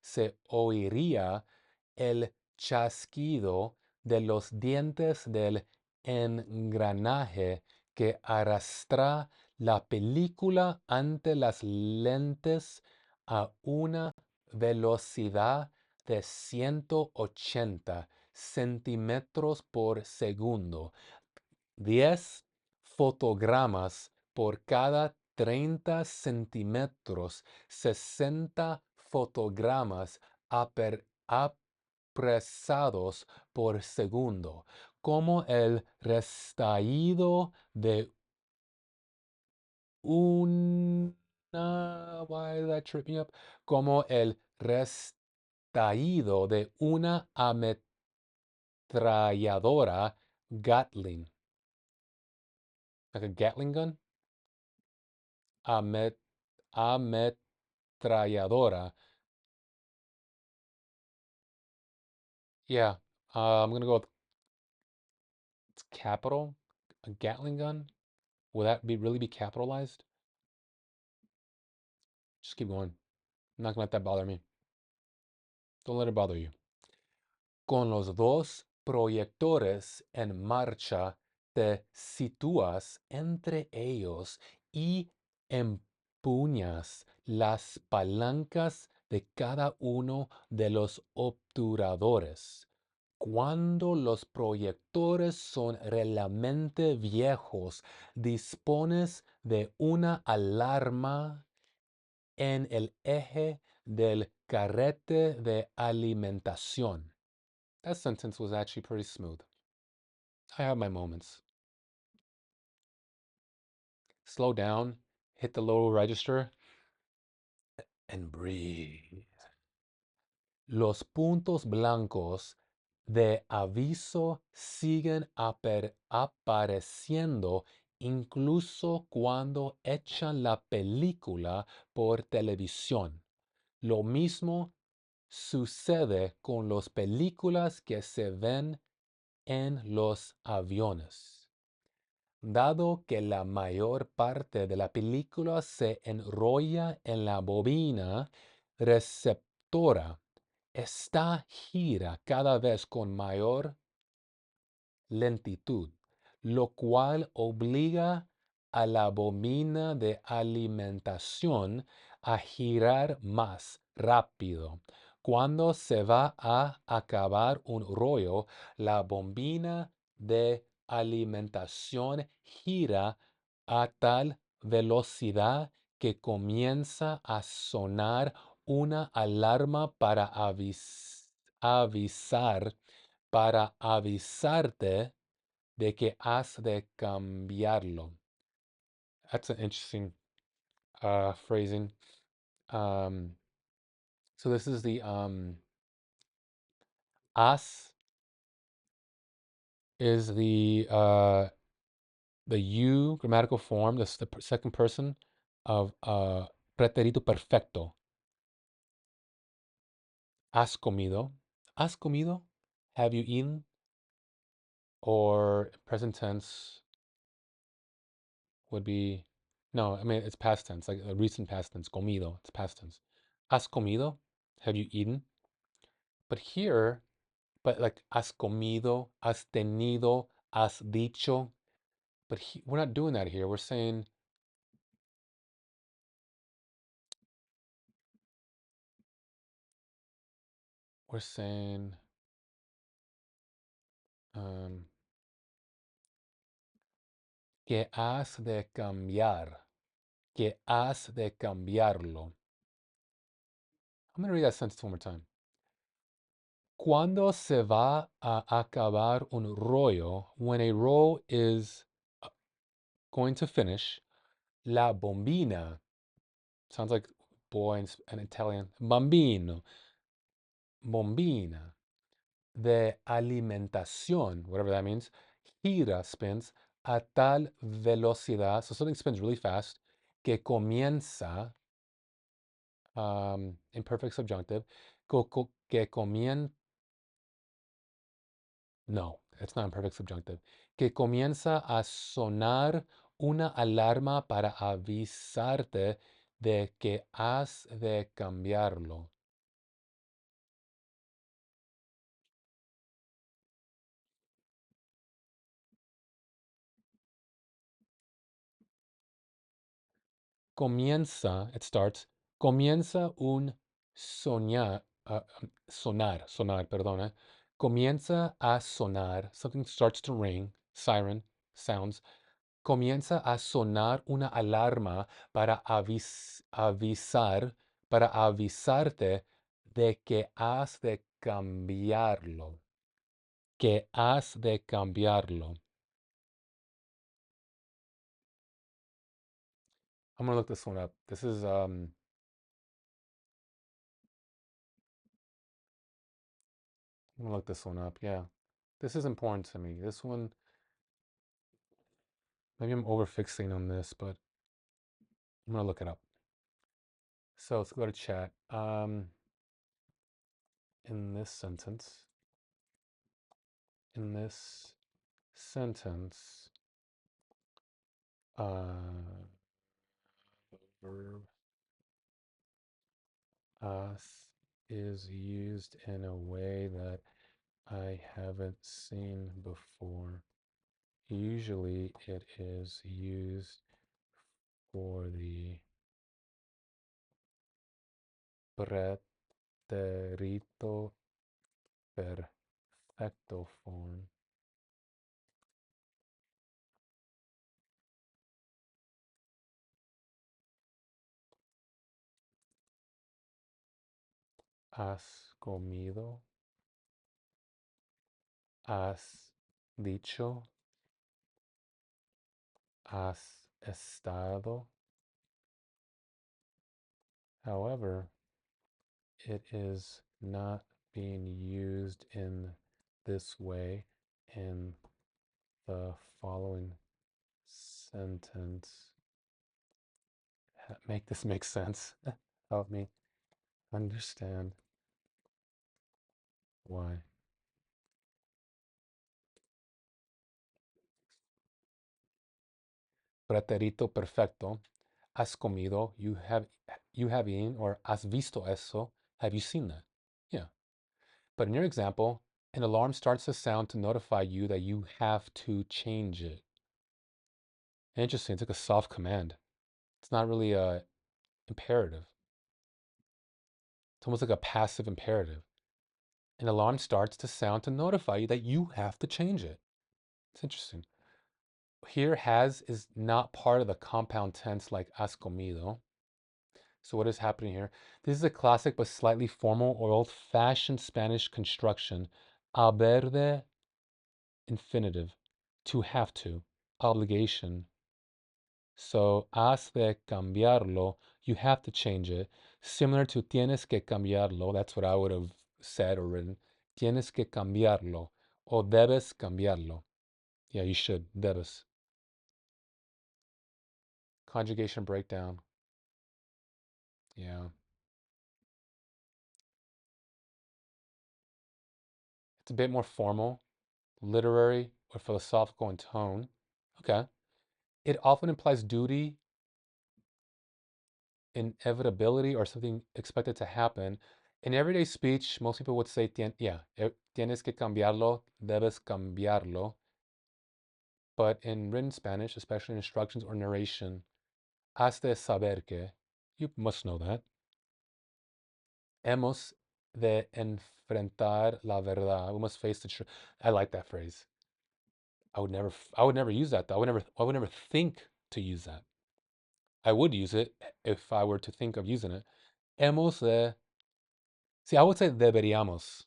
el chasquido de los dientes del engranaje que arrastra la película ante las lentes a una velocidad de 180 centímetros por segundo. 10 fotogramas por cada 30 centímetros. 60 fotogramas apresados por segundo. Como el restallido de una... Why did that trip me up? Como el restallido de una ametralladora Gatling. Like a Gatling gun? Amet ametralladora. Yeah. I'm gonna go with capital. A Gatling gun? Will that really be capitalized? Just keep going. I'm not gonna let that bother me. Don't let it bother you. Con los dos proyectores en marcha, te sitúas entre ellos y empuñas las palancas de cada uno de los obturadores. Cuando los proyectores son realmente viejos, dispones de una alarma en el eje del carrete de alimentación. That sentence was actually pretty smooth. I have my moments. Slow down, hit the low register, and breathe. Los puntos blancos de aviso siguen apareciendo incluso cuando echan la película por televisión. Lo mismo sucede con las películas que se ven en los aviones. Dado que la mayor parte de la película se enrolla en la bobina receptora, esta gira cada vez con mayor lentitud, lo cual obliga a la bobina de alimentación a girar más rápido. Cuando se va a acabar un rollo, la bobina de alimentación gira a tal velocidad que comienza a sonar una alarma para avisar, para avisarte de que has de cambiarlo. That's an interesting phrasing. Um, so this is the has is the you grammatical form. This is the second person of pretérito perfecto. Has comido. Has comido? Have you eaten? Or present tense would be, no, I mean, it's past tense, like a recent past tense, comido, it's past tense. Has comido? Have you eaten? But here, but like, has comido, has tenido, has dicho. But we're not doing that here. We're saying, we're saying, um, que has de cambiar, que has de cambiarlo. I'm going to read that sentence one more time. Cuando se va a acabar un rollo, when a roll is going to finish, la bombina, sounds like boy in Italian, bambino, bombina, de alimentación, whatever that means, gira, spins, a tal velocidad, so something spins really fast, que comienza, imperfect subjunctive, que comienza, no, it's not imperfect subjunctive. Que comienza a sonar una alarma para avisarte de que has de cambiarlo. Comienza, it starts, comienza un sonar, perdona. Comienza a sonar, something starts to ring, siren, sounds. Comienza a sonar una alarma para avisar, para avisarte de que has de cambiarlo, que has de cambiarlo. I'm gonna look this one up. This is I'm gonna look this one up. Yeah, this is important to me. This one, maybe I'm over fixing on this, but I'm gonna look it up. So let's go to chat. In this sentence, in this sentence, verb us is used in a way that I haven't seen before. Usually it is used for the pretérito Perfecto form. Has comido. Has dicho. Has estado. However, it is not being used in this way in the following sentence. Make this make sense. Help me understand why. Pretérito perfecto. Has comido. You have eaten, or has visto eso. Have you seen that? Yeah. But in your example, an alarm starts to sound to notify you that you have to change it. Interesting. It's like a soft command. It's not really a imperative. It's almost like a passive imperative. An alarm starts to sound to notify you that you have to change it. It's interesting. Here, has is not part of the compound tense like has comido. So what is happening here? This is a classic but slightly formal or old-fashioned Spanish construction. Haber de infinitive. To have to. Obligation. So has de cambiarlo. You have to change it. Similar to tienes que cambiarlo. That's what I would have said or written. Tienes que cambiarlo. O debes cambiarlo. Yeah, you should. Debes. Conjugation breakdown. Yeah. It's a bit more formal, literary, or philosophical in tone. Okay. It often implies duty, inevitability, or something expected to happen. In everyday speech, most people would say, tienes que cambiarlo, debes cambiarlo. But in written Spanish, especially in instructions or narration, has de saber que, you must know that. Hemos de enfrentar la verdad. We must face the truth. I like that phrase. I would never use that though. I would never think to use that. I would use it if I were to think of using it. Hemos de, see, I would say deberíamos.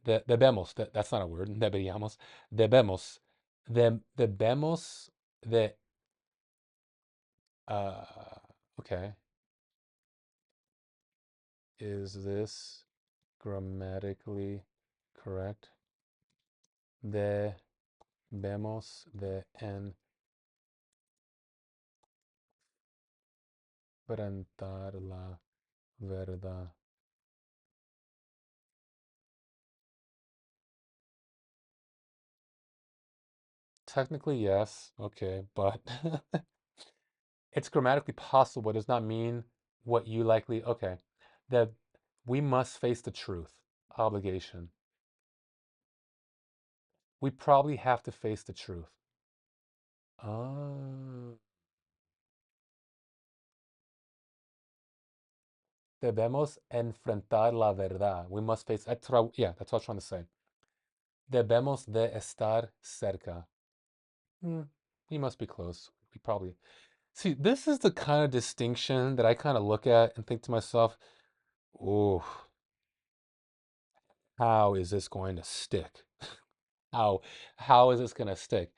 Debemos. That's not a word. Deberíamos. Debemos. Debemos de, uh, okay. Is this grammatically correct? Debemos de enfrentar la verdad. Technically, yes. Okay, but it's grammatically possible, but does not mean what you likely. Okay, that we must face the truth. Obligation. We probably have to face the truth. Ah, debemos enfrentar la verdad. We must face. Yeah, that's what I was trying to say. Debemos de estar cerca. Hmm, we must be close. We probably. See, this is the kind of distinction that I kind of look at and think to myself, oh, how is this going to stick? How how is this gonna stick?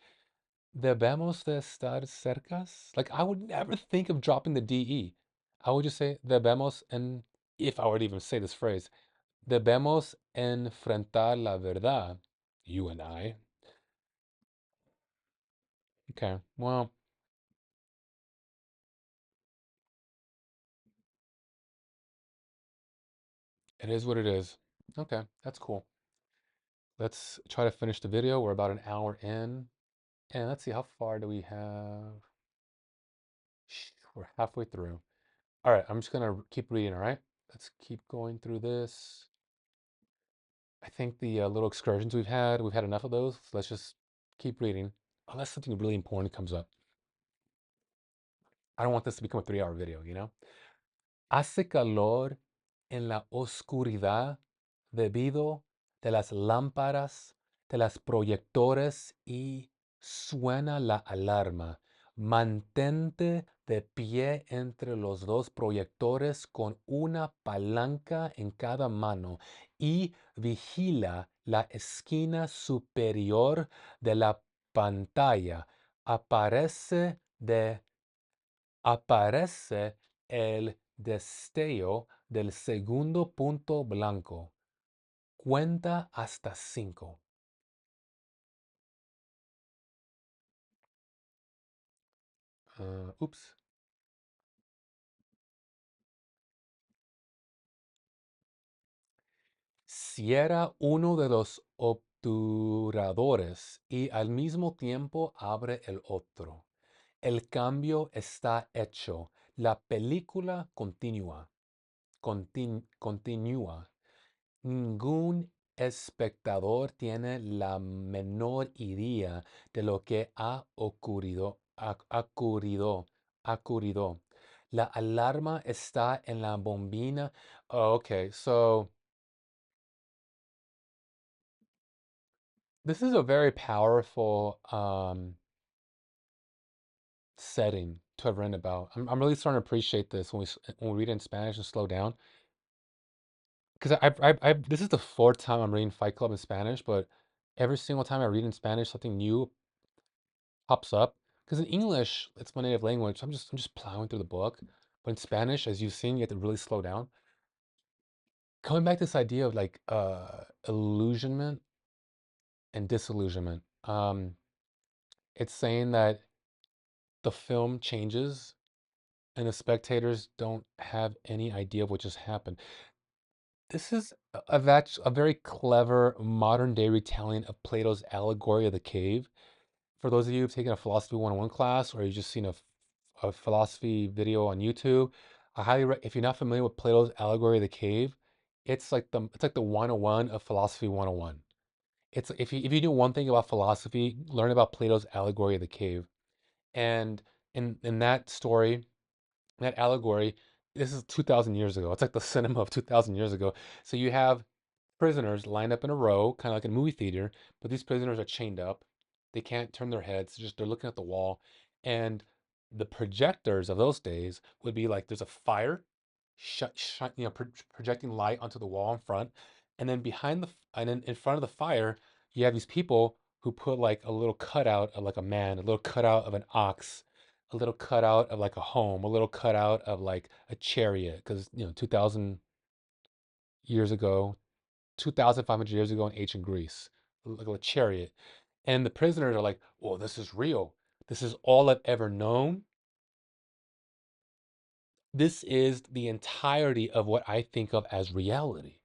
Debemos de estar cercas? Like I would never think of dropping the DE. I would just say debemos en, if I were to even say this phrase, debemos enfrentar la verdad. You and I. Okay. Well, it is what it is. Okay, that's cool. Let's try to finish the video. We're about an hour in. And let's see, how far do we have? We're halfway through. All right, I'm just gonna keep reading, all right? Let's keep going through this. I think the little excursions we've had enough of those. So let's just keep reading. Unless something really important comes up. I don't want this to become a 3-hour video, you know? Hace calor en la oscuridad debido de las lámparas, de las proyectores y suena la alarma. Mantente de pie entre los dos proyectores con una palanca en cada mano y vigila la esquina superior de la pantalla. Aparece de aparece el destello del segundo punto blanco. Cuenta hasta 5. Ups. Cierra uno de los obturadores y al mismo tiempo abre el otro. El cambio está hecho. La película continúa. Continúa. Ningún espectador tiene la menor idea de lo que ha ocurrido. Ocurrido. La alarma está en la bombina. Oh, okay, so this is a very powerful setting to have written about. I'm really starting to appreciate this when we read it in Spanish and slow down. Because this is the fourth time I'm reading Fight Club in Spanish, but every single time I read in Spanish, something new pops up. Because in English, it's my native language. So I'm just plowing through the book. But in Spanish, as you've seen, you have to really slow down. Coming back to this idea of like illusionment and disillusionment. It's saying that the film changes and the spectators don't have any idea of what just happened. This is a very clever modern day retelling of Plato's allegory of the cave. For those of you who've taken a philosophy 101 class or you've just seen a philosophy video on YouTube, if you're not familiar with Plato's allegory of the cave, it's like the 101 of philosophy 101. It's if you do one thing about philosophy, learn about Plato's allegory of the cave. And in that story, that allegory, this is 2,000 years ago. It's like the cinema of 2,000 years ago. So you have prisoners lined up in a row, kind of like a movie theater, but these prisoners are chained up. They can't turn their heads, just they're looking at the wall. And the projectors of those days would be like there's a fire, projecting light onto the wall in front, and then and then in front of the fire, you have these people who put like a little cutout of like a man, a little cutout of an ox, a little cutout of like a home, a little cutout of like a chariot, because 2,000 years ago, 2,500 years ago in ancient Greece, like a chariot. And the prisoners are like, "Oh, this is real. This is all I've ever known. This is the entirety of what I think of as reality."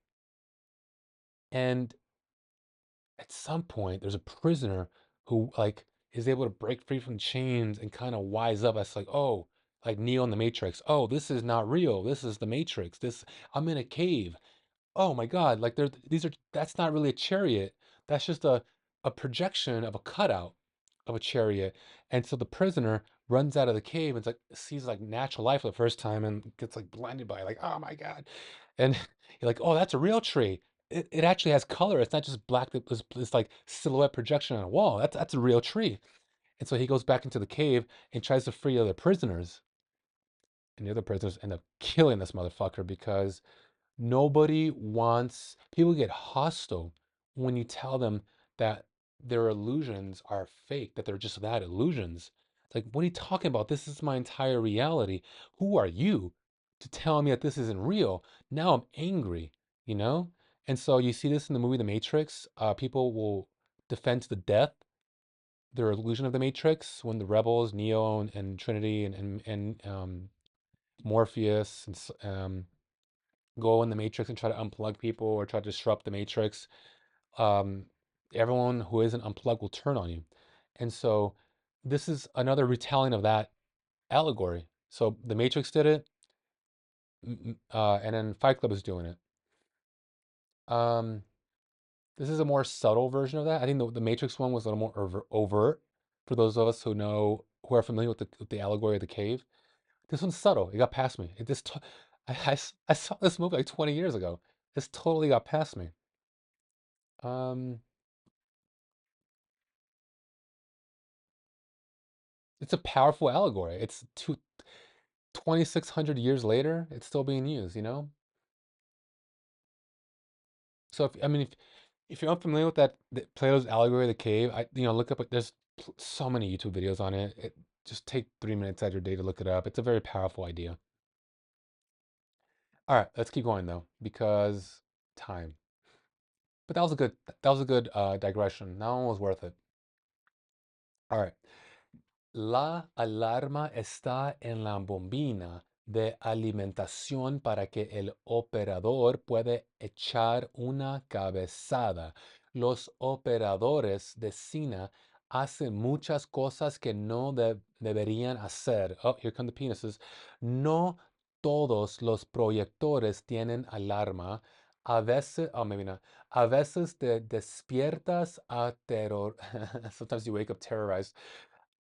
And at some point, there's a prisoner who like is able to break free from chains and kind of wise up. That's like, oh, like Neo in the Matrix. Oh, this is not real. This is the Matrix. I'm in a cave. Oh my God, like that's not really a chariot. That's just a projection of a cutout of a chariot. And so the prisoner runs out of the cave and it's like sees like natural life for the first time and gets like blinded by it, like, oh my God. And you're like, oh, that's a real tree. It actually has color. It's not just black, it's like silhouette projection on a wall. That's a real tree. And so he goes back into the cave and tries to free other prisoners. And the other prisoners end up killing this motherfucker because people get hostile when you tell them that their illusions are fake, that they're just that, illusions. It's like, what are you talking about? This is my entire reality. Who are you to tell me that this isn't real? Now I'm angry, you know? And so you see this in the movie The Matrix. People will defend to the death their illusion of the Matrix when the rebels, Neo and Trinity and Morpheus go in the Matrix and try to unplug people or try to disrupt the Matrix, um, everyone who isn't unplugged will turn on you. And so this is another retelling of that allegory. So the Matrix did it, and then Fight Club is doing it. Um, this is a more subtle version of that. I think the Matrix one was a little more overt for those of us who are familiar with the allegory of the cave. This one's subtle. It got past me. I saw this movie like 20 years ago. This totally got past me. Um, it's a powerful allegory. It's 2,600 years later, it's still being used, you know? So if I mean if you're unfamiliar with that Plato's allegory of the cave, look up there's so many YouTube videos on it. Just take 3 minutes out of your day to look it up. It's a very powerful idea. All right, let's keep going though, because time. But that was a good digression. That one was worth it. All right. La alarma está en la bombina de alimentación para que el operador puede echar una cabezada. Los operadores de cine hacen muchas cosas que no deberían hacer. Oh, here come the penises. No todos los proyectores tienen alarma. A veces, oh, maybe not. A veces te despiertas a terror. Sometimes you wake up terrorized.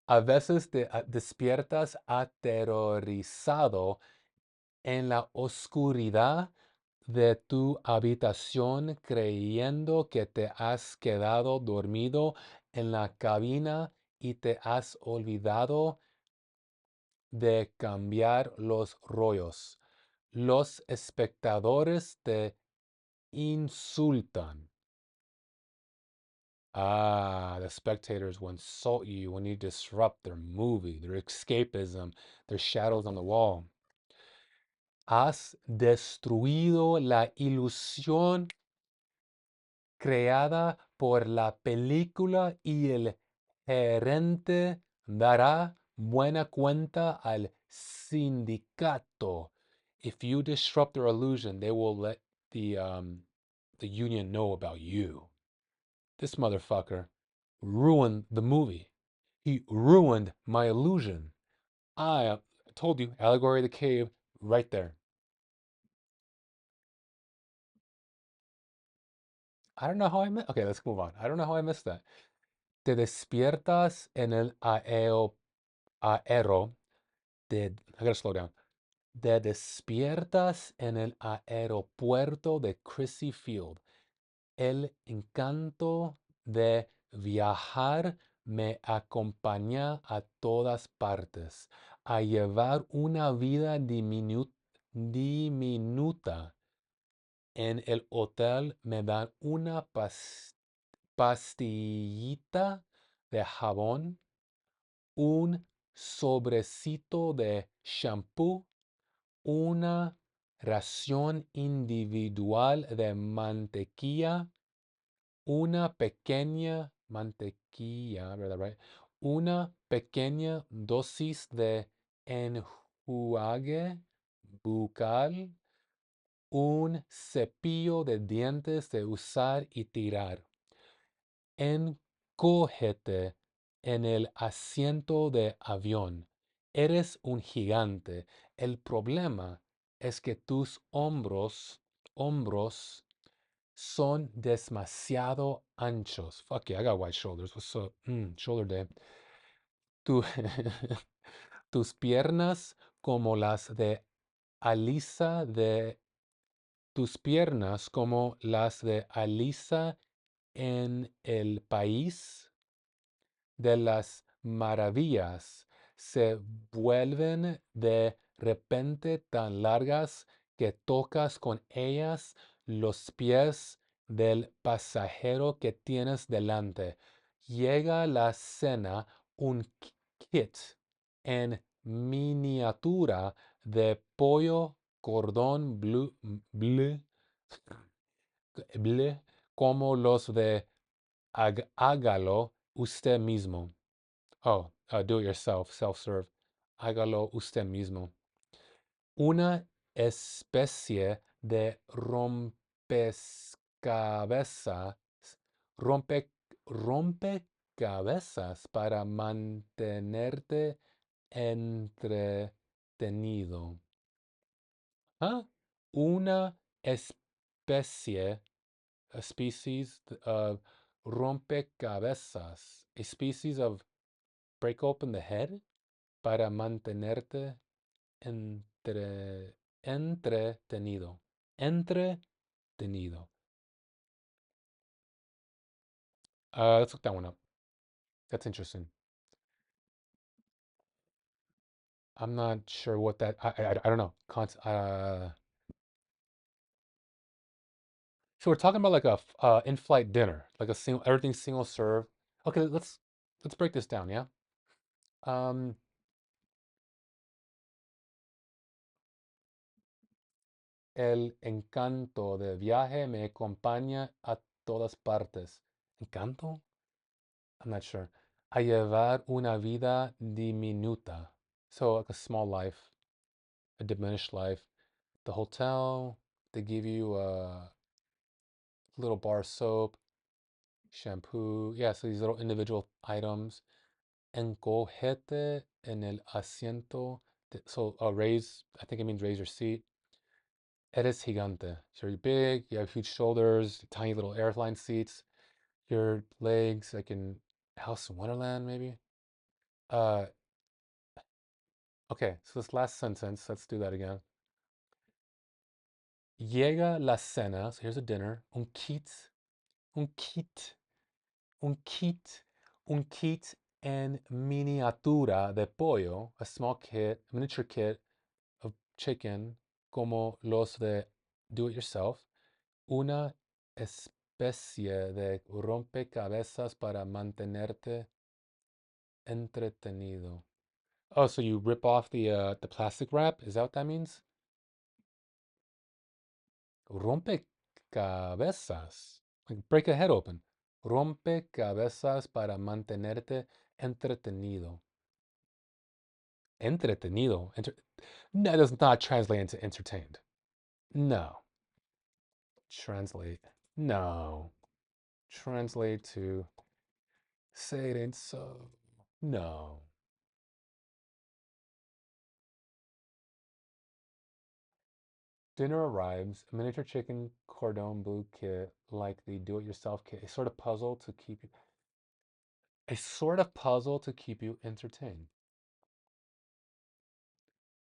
A veces te despiertas aterrorizado en la oscuridad de tu habitación creyendo que te has quedado dormido en la cabina y te has olvidado de cambiar los rollos. Los espectadores te insultan. Ah, the spectators will insult you when you disrupt their movie, their escapism, their shadows on the wall. Has destruido la ilusión creada por la película y el gerente dará buena cuenta al sindicato. If you disrupt their illusion, they will let the union know about you. This motherfucker ruined the movie. He ruined my illusion. I told you, allegory of the cave, right there. I don't know how I missed. Okay, let's move on. I don't know how I missed that. Te despiertas en el aero. I gotta slow down. Te despiertas en el aeropuerto de Crissy Field. El encanto de viajar me acompaña a todas partes, a llevar una vida diminuta. En el hotel me dan una pastillita de jabón, un sobrecito de shampoo, una ración individual de mantequilla, una pequeña mantequilla, ¿verdad? Right? Una pequeña dosis de enjuague bucal, un cepillo de dientes de usar y tirar. Encógete en el asiento de avión. Eres un gigante. El problema es que tus hombros son demasiado anchos. Fuck yeah, I got wide shoulders. What's up? Shoulder day. Tu- tus piernas como las de Alisa de tus piernas como las de Alisa en el país de las maravillas se vuelven de repente tan largas que tocas con ellas los pies del pasajero que tienes delante. Llega la cena, un kit en miniatura de pollo cordón bleu, como los de hágalo usted mismo. Oh, do it yourself, self-serve. Hágalo usted mismo. Una especie de rompecabezas, rompe, rompecabezas para mantenerte entretenido. ¿Ah? Una especie, a species of rompecabezas, a species of break open the head para mantenerte entretenido. Entretenido. Let's look that one up. That's interesting. I'm not sure what that. I don't know. So we're talking about like a in-flight dinner, like a single, everything single serve. Okay, let's break this down. Yeah. Um, el encanto de viaje me acompaña a todas partes. ¿Encanto? I'm not sure. A llevar una vida diminuta. So like a small life, a diminished life. The hotel, they give you a little bar of soap, shampoo. Yeah, so these little individual items. Encogete en el asiento. So raise, I think it means raise your seat. Eres gigante. So you're big, you have huge shoulders, tiny little airline seats. Your legs, like in House in Wonderland, maybe. Uh, okay, so this last sentence, let's do that again. Llega la cena, so here's a dinner. Un kit, un kit, un kit en miniatura de pollo, a small kit, a miniature kit of chicken, como los de do it yourself. Una especie de rompecabezas para mantenerte entretenido. Oh, so you rip off the plastic wrap? Is that what that means? Rompecabezas. Like break a head open. Rompecabezas para mantenerte entretenido. Entretenido. No, it does not translate into entertained. No. Translate. No. Translate to say it ain't so. No. Dinner arrives, a miniature chicken cordon bleu kit, like the do-it-yourself kit, a sort of puzzle to keep you entertained.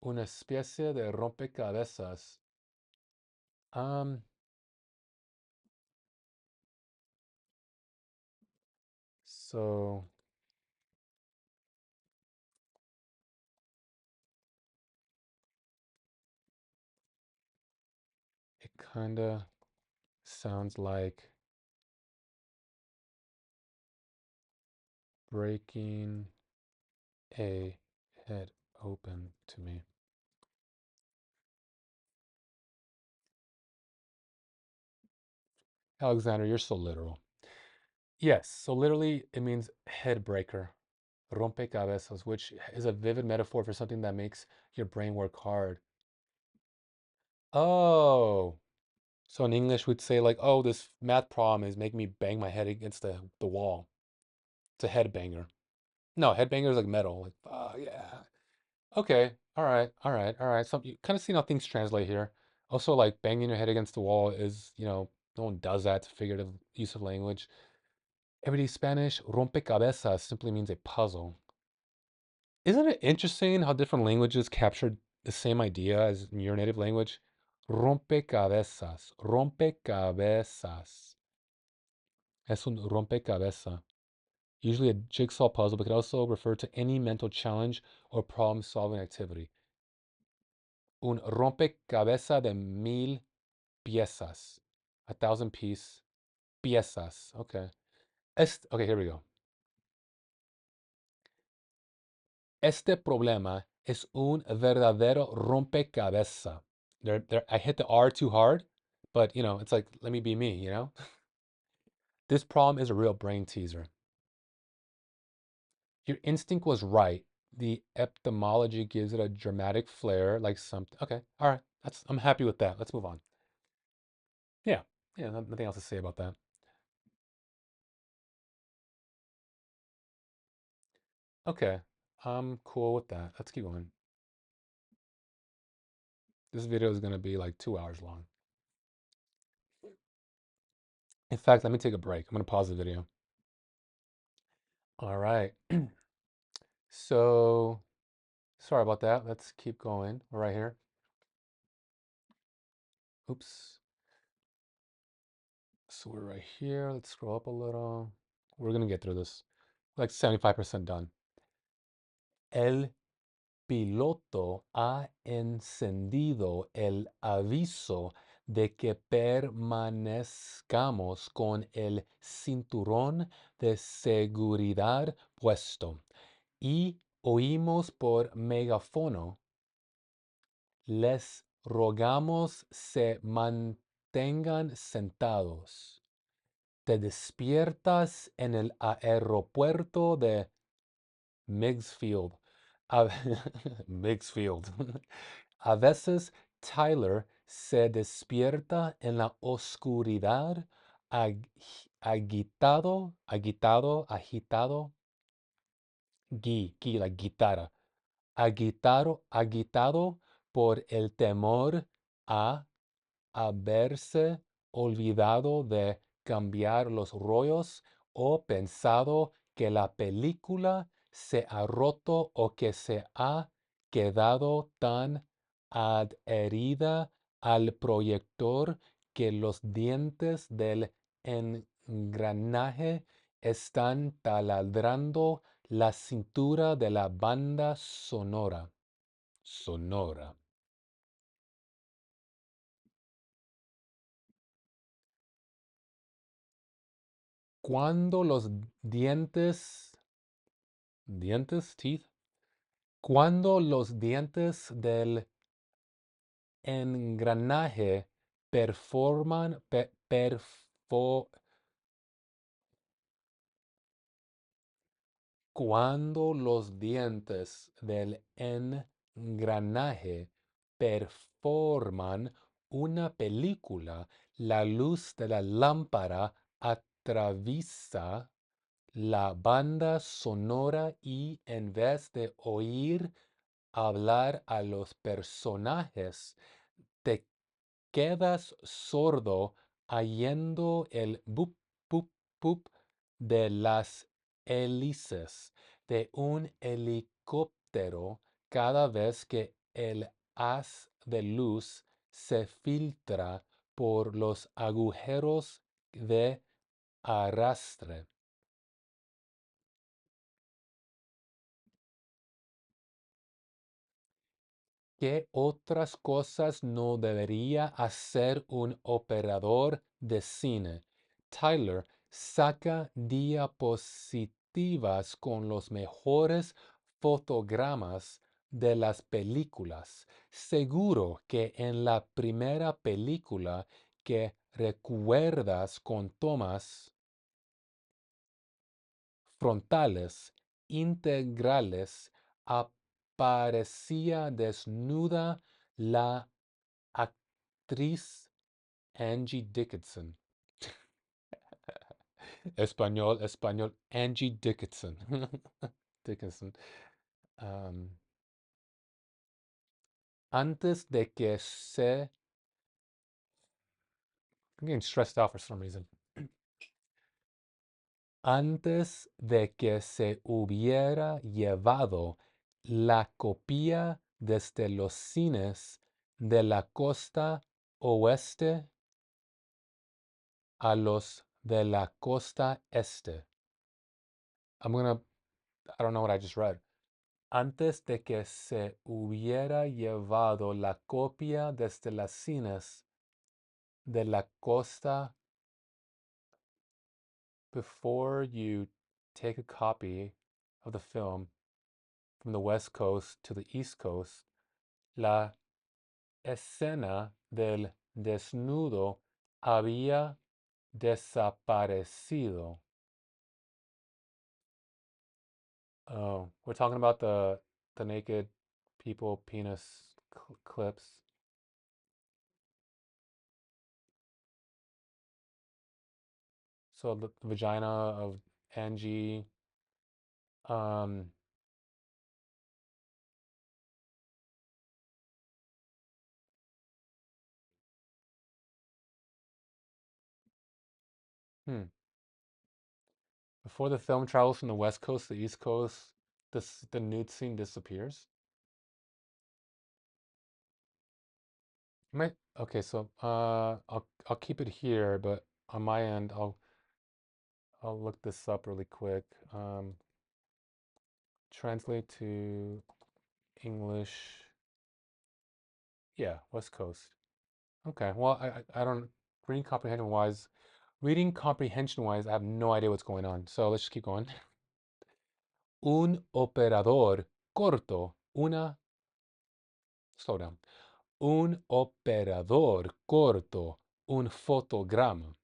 Una especie de rompecabezas. Um, so it kind of sounds like breaking a head open to me. Alexander, you're so literal. Yes, so literally it means head breaker, rompecabezas, which is a vivid metaphor for something that makes your brain work hard. Oh, so in English we'd say like, oh, this math problem is making me bang my head against the wall. It's a headbanger. No, headbanger is like metal. Like, oh yeah. Okay. All right. All right. All right. So you kind of see how things translate here. Also, like banging your head against the wall is, no one does that. It's a figurative use of language. Everyday Spanish, rompecabezas simply means a puzzle. Isn't it interesting how different languages captured the same idea as in your native language? Rompecabezas, rompecabezas. Es un rompecabezas. Usually a jigsaw puzzle, but could also refer to any mental challenge or problem-solving activity. Un rompecabezas de mil piezas. 1,000 piezas. Okay. Okay, here we go. Este problema es un verdadero rompecabezas. I hit the R too hard, but it's like, let me be me. This problem is a real brain teaser. Your instinct was right. The etymology gives it a dramatic flair, like something. Okay, all right. I'm happy with that. Let's move on. Yeah, yeah. Nothing else to say about that. Okay, I'm cool with that. Let's keep going. This video is gonna be like 2 hours long. In fact, let me take a break. I'm gonna pause the video. All right. So sorry about that. Let's keep going. We're right here. Oops. So we're right here. Let's scroll up a little. We're gonna get through this. Like 75% done. El piloto ha encendido el aviso de que permanezcamos con el cinturón de seguridad puesto y oímos por megáfono: les rogamos se mantengan sentados. Te despiertas en el aeropuerto de Migsfield. A, Migsfield. A veces Tyler se despierta en la oscuridad, agitado, la guitarra, agitado por el temor a haberse olvidado de cambiar los rollos o pensado que la película se ha roto o que se ha quedado tan adherida al proyector que los dientes del engranaje están taladrando la cintura de la banda sonora. Sonora. Cuando los teeth, cuando los dientes del engranaje performan, cuando los dientes del engranaje performan una película, la luz de la lámpara atraviesa la banda sonora y en vez de oír hablar a los personajes, te quedas sordo oyendo el bup, bup, bup de las hélices de un helicóptero cada vez que el haz de luz se filtra por los agujeros de arrastre. ¿Qué otras cosas no debería hacer un operador de cine? Tyler saca diapositivas con los mejores fotogramas de las películas. Seguro que en la primera película que recuerdas con tomas frontales integrales aparecía desnuda la actriz Angie Dickinson. Español, Angie Dickinson. Dickinson. Um, antes de que se... I'm getting stressed out for some reason. Antes de que se hubiera llevado la copia desde los cines de la costa oeste a los de la costa este. I don't know what I just read. Antes de que se hubiera llevado la copia desde las cines de la costa, before you take a copy of the film from the West Coast to the East Coast, la escena del desnudo había desaparecido. Oh, we're talking about the naked people penis clips. So the vagina of Angie. Um, hmm. Before the film travels from the West Coast to the East Coast, the nude scene disappears. Okay, so I'll keep it here, but on my end I'll look this up really quick. Translate to English. Yeah, West Coast. Okay. Well, I don't reading comprehension wise, I have no idea what's going on. So let's just keep going. Un operador corto, slow down. Un operador corto, un fotograma.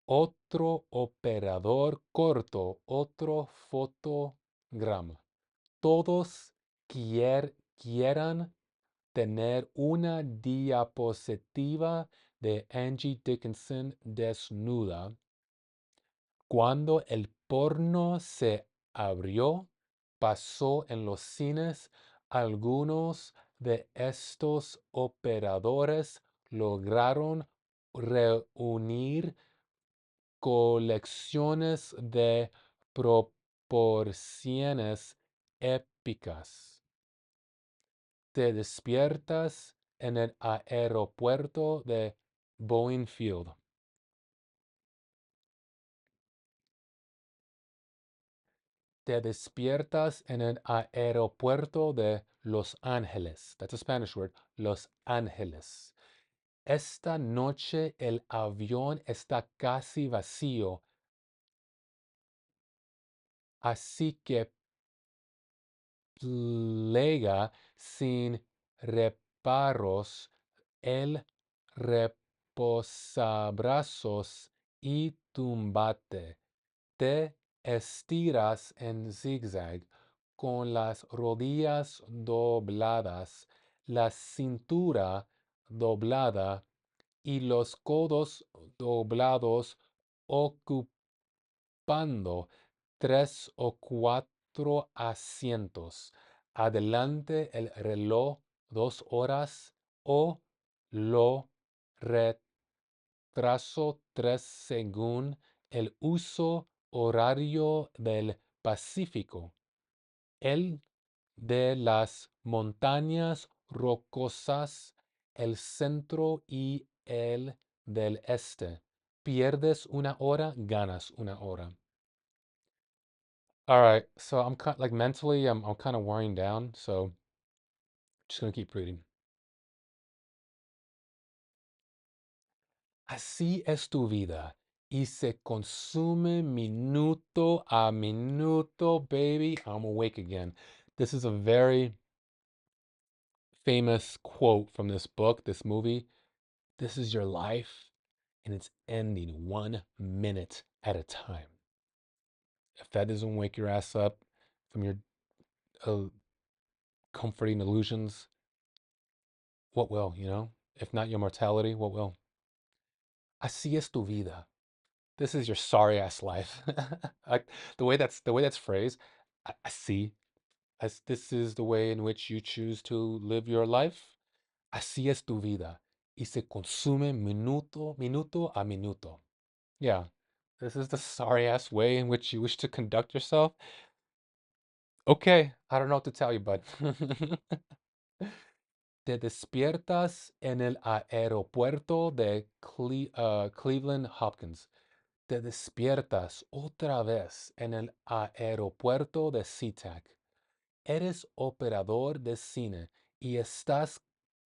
Otro operador corto, otro fotograma. Todos quieran tener una diapositiva de Angie Dickinson desnuda. Cuando el porno se abrió, pasó en los cines, algunos de estos operadores lograron reunir colecciones de proporciones épicas. Te despiertas en el aeropuerto de Boeing Field. Te despiertas en el aeropuerto de Los Ángeles. That's a Spanish word. Los Ángeles. Esta noche el avión está casi vacío, así que plega sin reparos el reposabrazos y tumbate. Te estiras en zigzag con las rodillas dobladas, la cintura doblada y los codos doblados, ocupando 3 o 4 asientos. Adelante el reloj 2 horas o lo retraso 3 según el uso horario del Pacífico. El de las montañas rocosas, el centro y el del este. Pierdes 1 hora, ganas 1 hora. All right, so I'm kind like mentally, I'm kind of wiring down, so just gonna keep reading. Así es tu vida y se consume minuto a minuto, baby. I'm awake again. This is a very famous quote from this book, this movie. This is your life, and it's ending 1 minute at a time. If that doesn't wake your ass up from your uh, comforting illusions, what will, you know? If not your mortality, what will? Así es tu vida. This is your sorry ass life. Like the way that's phrased. I see. As this is the way in which you choose to live your life. Así es tu vida. Y se consume minuto a minuto. Yeah. This is the sorry ass way in which you wish to conduct yourself. Okay, I don't know what to tell you, bud. Te despiertas en el aeropuerto de Cleveland Hopkins. Te despiertas otra vez en el aeropuerto de SeaTac. Eres operador de cine y estás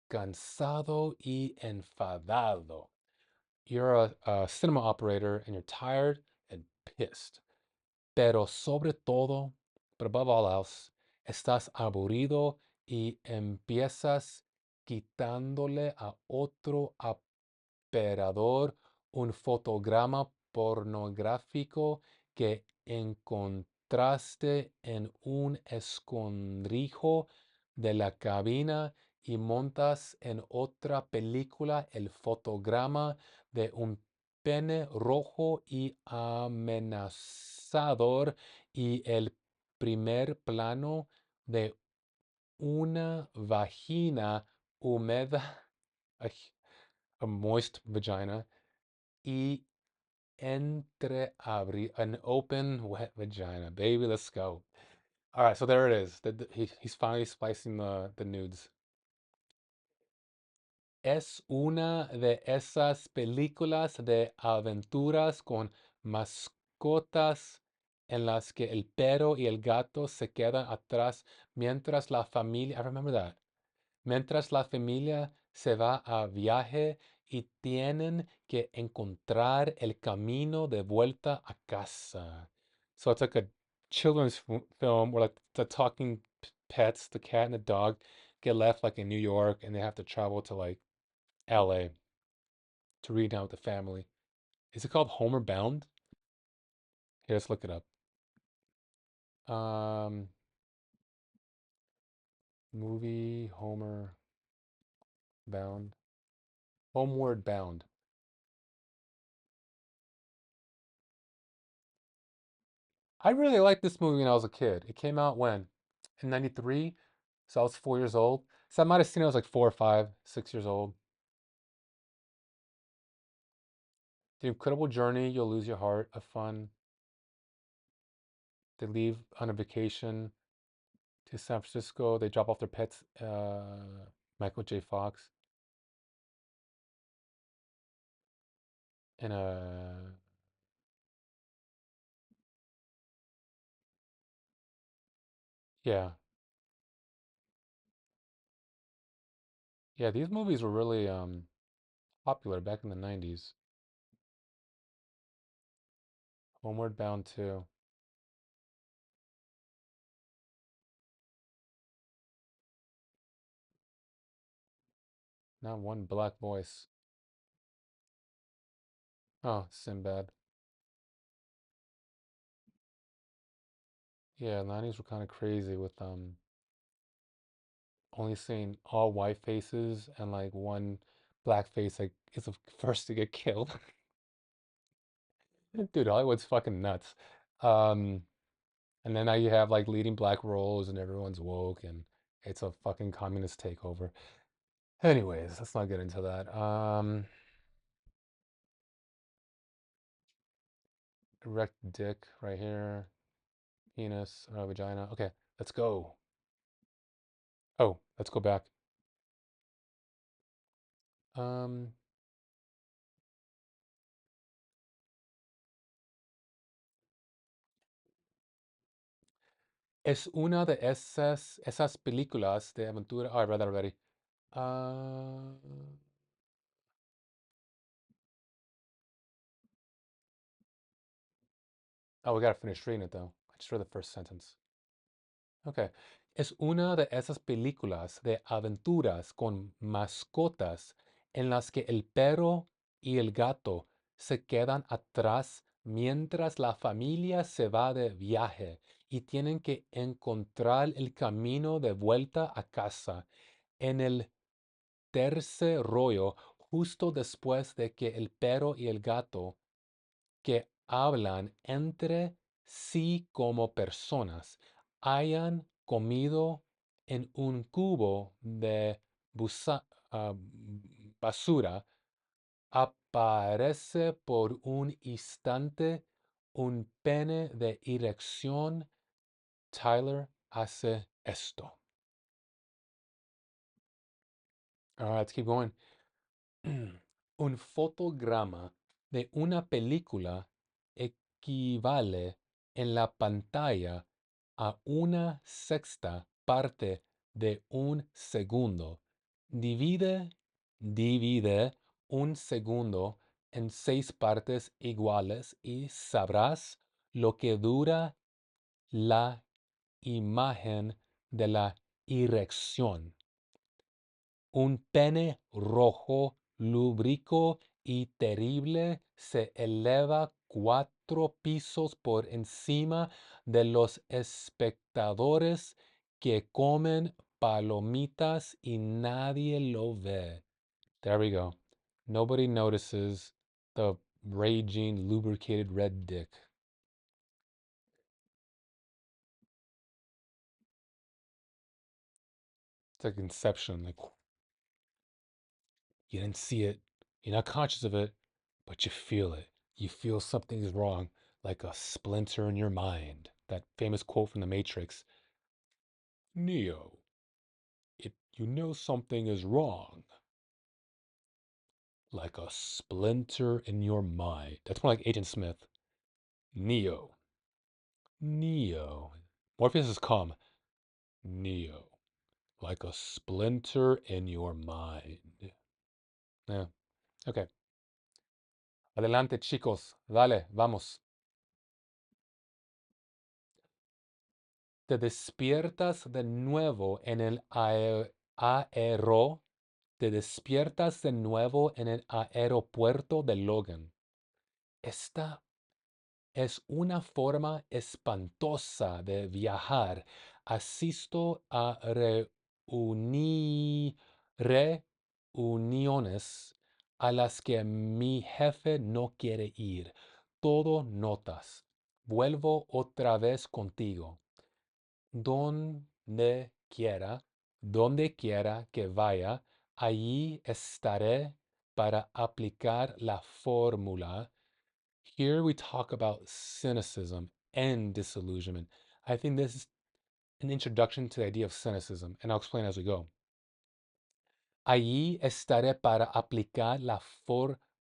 cansado y enfadado. You're a cinema operator and you're tired and pissed. Pero sobre todo, but above all else, estás aburrido y empiezas quitándole a otro operador un fotograma pornográfico que encontraste en un escondrijo de la cabina y montas en otra película el fotograma de un pene rojo y amenazador y el primer plano de una vagina húmeda, a moist vagina, y an open wet vagina. Baby, let's go. All right, so there it is. He's finally splicing the nudes. Es una de esas películas de aventuras con mascotas en las que el perro y el gato se quedan atrás mientras la familia, I remember that, mientras la familia se va a viaje y tienen que encontrar el camino de vuelta a casa. So it's like a children's film where like the talking pets, the cat and the dog, get left like in New York and they have to travel to like LA to read out with the family. Is it called Homer Bound? Here, let's look it up. Um, movie Homer Bound. Homeward Bound. I really liked this movie when I was a kid. It came out when? In 93. So I was 4 years old. So I might have seen it when I was like 4 or 5, 6 years old. The Incredible Journey, You'll Lose Your Heart, a fun. They leave on a vacation to San Francisco. They drop off their pets. Michael J. Fox. And yeah. Yeah, these movies were really popular back in the 90s. Homeward Bound 2. Not one black voice. Oh, Sinbad. Yeah, 90s were kind of crazy with only seeing all white faces and like one black face like is the first to get killed. Dude, Hollywood's fucking nuts. Um, and then now you have like leading black roles and everyone's woke and it's a fucking communist takeover. Anyways, let's not get into that. Erect dick right here, penis, vagina. Okay, let's go. Oh, let's go back. Um, es una de esas películas de aventura. Oh, I read that already. Uh, oh, we gotta finish reading it though. I just read the first sentence. Okay. Es una de esas películas de aventuras con mascotas en las que el perro y el gato se quedan atrás mientras la familia se va de viaje y tienen que encontrar el camino de vuelta a casa. En el tercer rollo, justo después de que el perro y el gato que hablan entre sí como personas hayan comido en un cubo de ah, basura, aparece por un instante un pene de erección. Tyler hace esto. All right, let's keep going. Un fotograma de una película equivale en la pantalla a una sexta parte de un segundo. Divide un segundo en 6 partes iguales y sabrás lo que dura la imagen de la erección. Un pene rojo, lúbrico y terrible se eleva 4 pisos por encima de los espectadores que comen palomitas y nadie lo ve. There we go. Nobody notices the raging, lubricated red dick. It's like Inception. Like, you didn't see it. You're not conscious of it, but you feel it. You feel something's wrong, like a splinter in your mind. That famous quote from The Matrix. Neo, you know something is wrong, like a splinter in your mind. That's more like Agent Smith. Neo. Neo. Morpheus is calm. Neo. Like a splinter in your mind. Yeah. Okay. Adelante, chicos. Dale, vamos. Te despiertas de nuevo en el aero. Te despiertas de nuevo en el aeropuerto de Logan. Esta es una forma espantosa de viajar. Asisto a reuniones a las que mi jefe no quiere ir. Todo notas. Vuelvo otra vez contigo. Donde quiera, donde quiera que vaya, allí estaré para aplicar la fórmula. Here we talk about cynicism and disillusionment. I think this is an introduction to the idea of cynicism, and I'll explain as we go. Allí estaré para aplicar la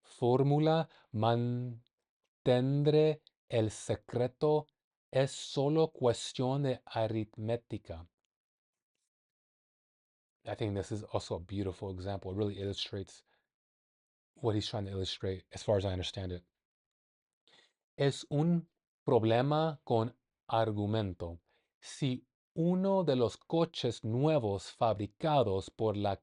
fórmula, mantendré el secreto, es solo cuestión de aritmética. I think this is also a beautiful example. It really illustrates what he's trying to illustrate, as far as I understand it. Es un problema con argumento. Si uno de los coches nuevos fabricados por la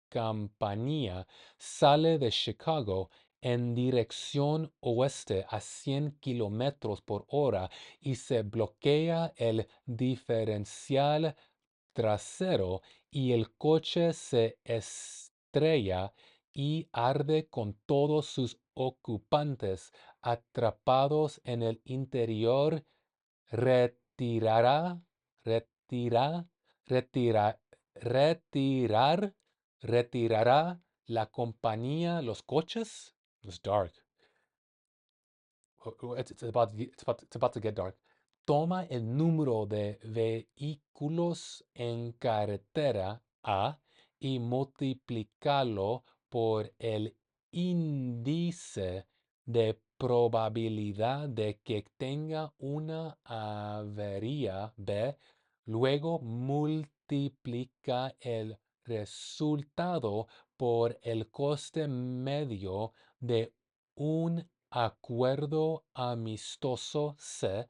compañía sale de Chicago en dirección oeste a 100 kilómetros por hora y se bloquea el diferencial trasero y el coche se estrella y arde con todos sus ocupantes atrapados en el interior, retirará, retira, retira, retirar, retirará la compañía los coches. It's dark. It's about to get dark. Toma el número de vehículos en carretera A y multiplícalo por el índice de probabilidad de que tenga una avería B. Luego multiplica el resultado por el coste medio de un acuerdo amistoso C,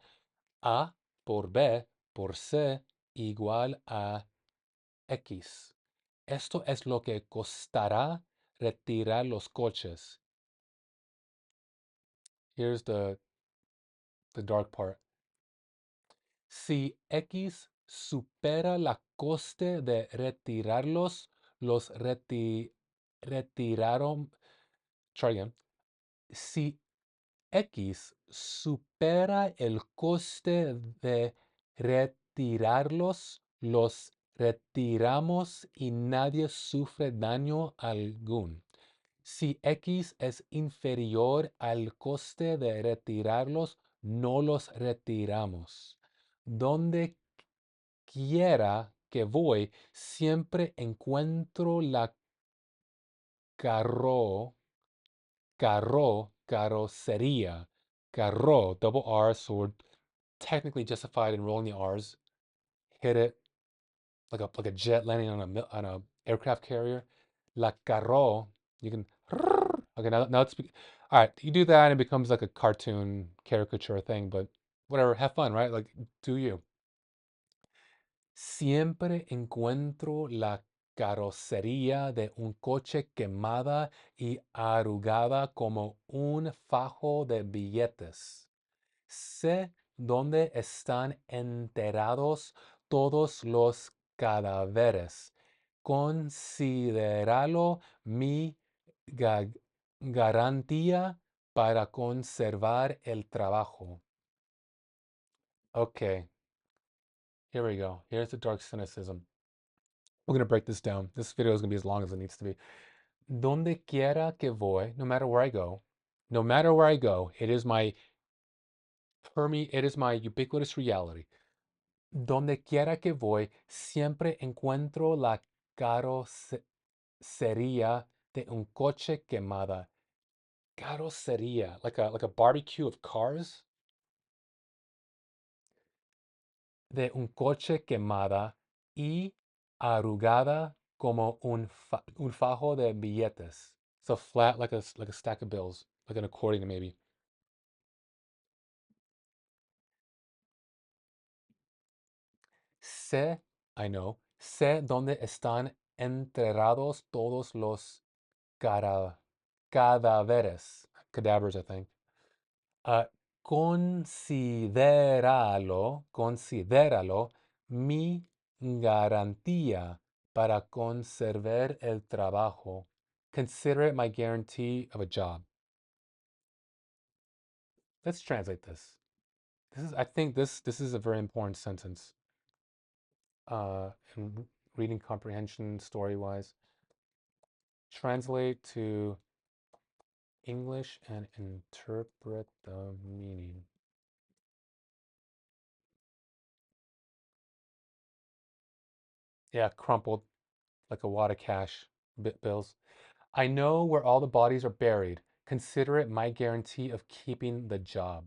A por B por C igual a X. Esto es lo que costará retirar los coches. Here's the dark part. Si X supera la coste de retirarlos, los retiraron. Try again. Si X supera el coste de retirarlos, los retiramos y nadie sufre daño algún. Si X es inferior al coste de retirarlos, no los retiramos. Donde quiera que voy, siempre encuentro la carro carrocería, carro, double R, so we're technically justified in rolling the R's. Hit it like a jet landing on a aircraft carrier. La carro, you can. Okay, now it's all right. You do that, and it becomes like a cartoon caricature thing. But whatever, have fun, right? Like, do you? Siempre encuentro la carrocería de un coche quemada y arrugada como un fajo de billetes. Sé dónde están enterrados todos los cadáveres. Considéralo mi garantía para conservar el trabajo. Okay, here we go. Here's the dark cynicism. We're going to break this down. This video is going to be as long as it needs to be. Donde quiera que voy, no matter where I go, no matter where I go, it is my ubiquitous reality. Donde quiera que voy, siempre encuentro la carrocería de un coche quemada. Carrocería, like a barbecue of cars. de un coche quemada y arrugada como un fajo de billetes. So flat like a stack of bills, like an accordion maybe. Sé, I know, sé dónde están enterrados todos los cara- cadáveres. Cadavers, I think. Ah, considéralo mi garantía para conservar el trabajo. Consider it my guarantee of a job. Let's translate this. I think this is a very important sentence. In reading comprehension, story wise, translate to English and interpret the meaning. Yeah, crumpled like a wad of cash bills. I know where all the bodies are buried. Consider it my guarantee of keeping the job.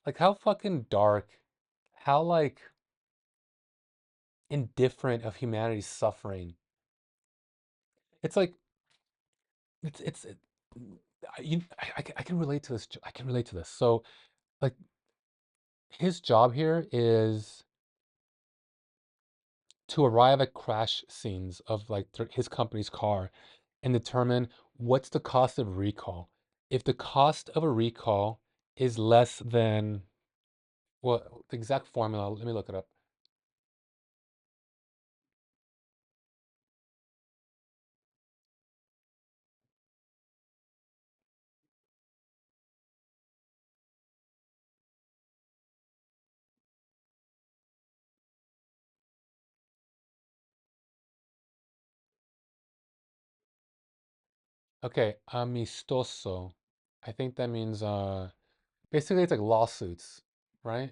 Like how fucking dark, how like indifferent of humanity's suffering. It's like it's I can relate to this. I can relate to this. So like his job here is to arrive at crash scenes of like his company's car and determine what's the cost of recall. If the cost of a recall is less than, well, the exact formula, let me look it up. Okay, amistoso. I think that means basically it's like lawsuits, right?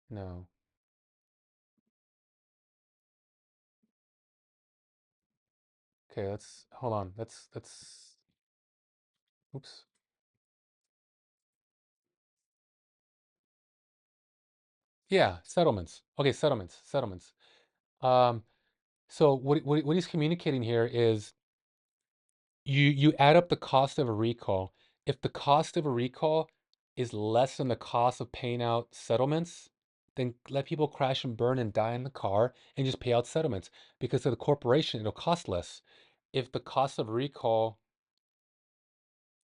No. Okay, let's hold on. Let's oops. Yeah, settlements. Okay, settlements. Um, so what he's communicating here is you add up the cost of a recall. If the cost of a recall is less than the cost of paying out settlements, then let people crash and burn and die in the car and just pay out settlements because to the corporation it'll cost less. If the cost of recall,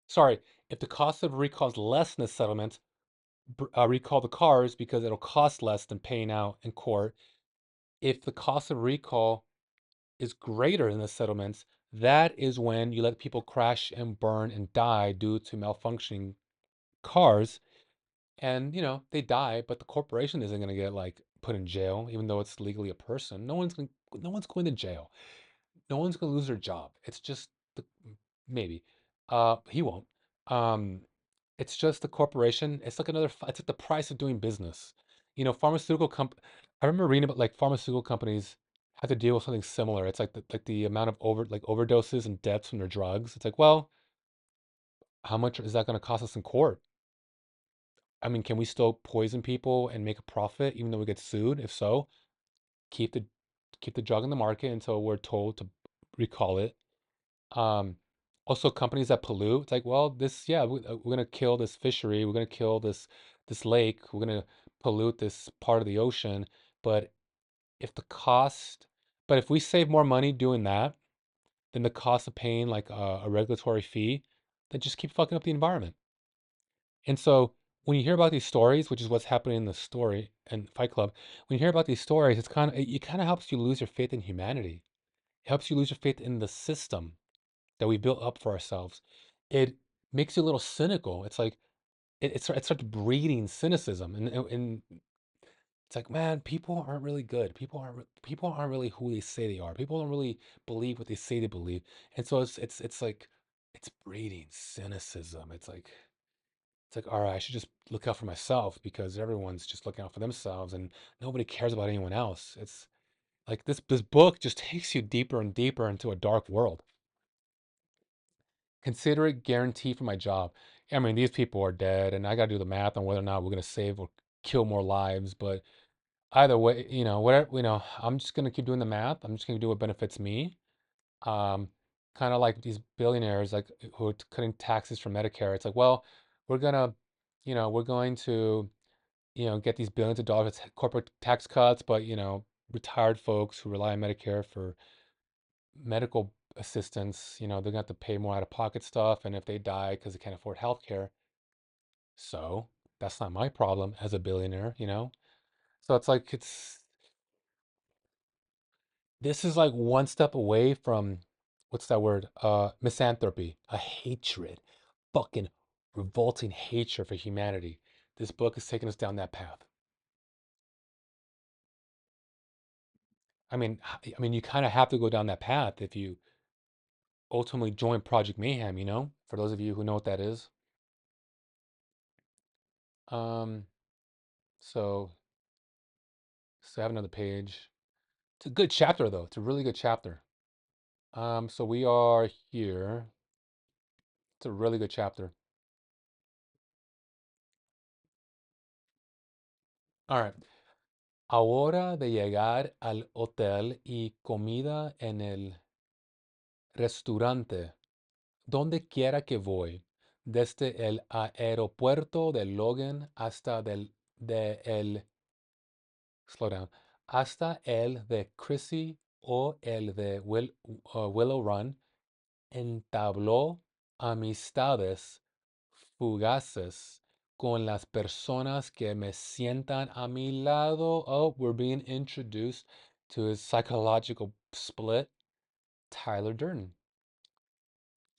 sorry, if the cost of recall is less than the settlement, recall the cars because it'll cost less than paying out in court. If the cost of recall is greater than the settlements, that is when you let people crash and burn and die due to malfunctioning cars. And, they die, but the corporation isn't going to get like put in jail, even though it's legally a person. No one's going to jail. No one's going to lose their job. It's just the, maybe, he won't. Um, it's just the corporation. It's like it's like the price of doing business. Pharmaceutical I remember reading about like pharmaceutical companies have to deal with something similar. It's like the amount of overdoses and deaths from their drugs. It's like, well, how much is that going to cost us in court? I mean, can we still poison people and make a profit even though we get sued? If so, keep the keep the drug in the market until we're told to recall it. Um, Also companies that pollute, it's like, well, we're gonna kill this fishery, we're gonna kill this lake, we're gonna pollute this part of the ocean. But if the cost, but if we save more money doing that than the cost of paying like a regulatory fee, then just keep fucking up the environment. And so when you hear about these stories, which is what's happening in the story and Fight Club, when you hear about these stories, it kind of helps you lose your faith in humanity. It helps you lose your faith in the system that we built up for ourselves. It makes you a little cynical. It's like it starts breeding cynicism, and it's like, man, people aren't really good. People aren't really who they say they are. People don't really believe what they say they believe, and so it's like it's breeding cynicism. It's like, all right, I should just look out for myself because everyone's just looking out for themselves and nobody cares about anyone else. It's like this book just takes you deeper and deeper into a dark world. Consider it guarantee for my job. I mean, these people are dead, and I got to do the math on whether or not we're going to save or kill more lives. But either way, whatever, I'm just gonna keep doing the math. I'm just gonna do what benefits me. Um, Kind of like these billionaires, like who are cutting taxes for Medicare. It's like, well, we're gonna, we're going to, get these billions of dollars corporate tax cuts, but retired folks who rely on Medicare for medical assistance, they're gonna have to pay more out of pocket stuff, and if they die because they can't afford health care, so that's not my problem as a billionaire. So it's like this is like one step away from what's that word? Misanthropy, a hatred, fucking revolting hatred for humanity. This book is taking us down that path. I mean, you kind of have to go down that path if you ultimately join Project Mayhem. For those of you who know what that is. Um, so I have another page. It's a good chapter though. It's a really good chapter. So we are here. It's a really good chapter. All right. Ahora de llegar al hotel y comida en el restaurante, donde quiera que voy, desde el aeropuerto de Logan slow down, hasta el de Chrissy o el de Willow Run, entabló amistades fugaces con las personas que me sientan a mi lado. Oh, we're being introduced to his psychological split, Tyler Durden.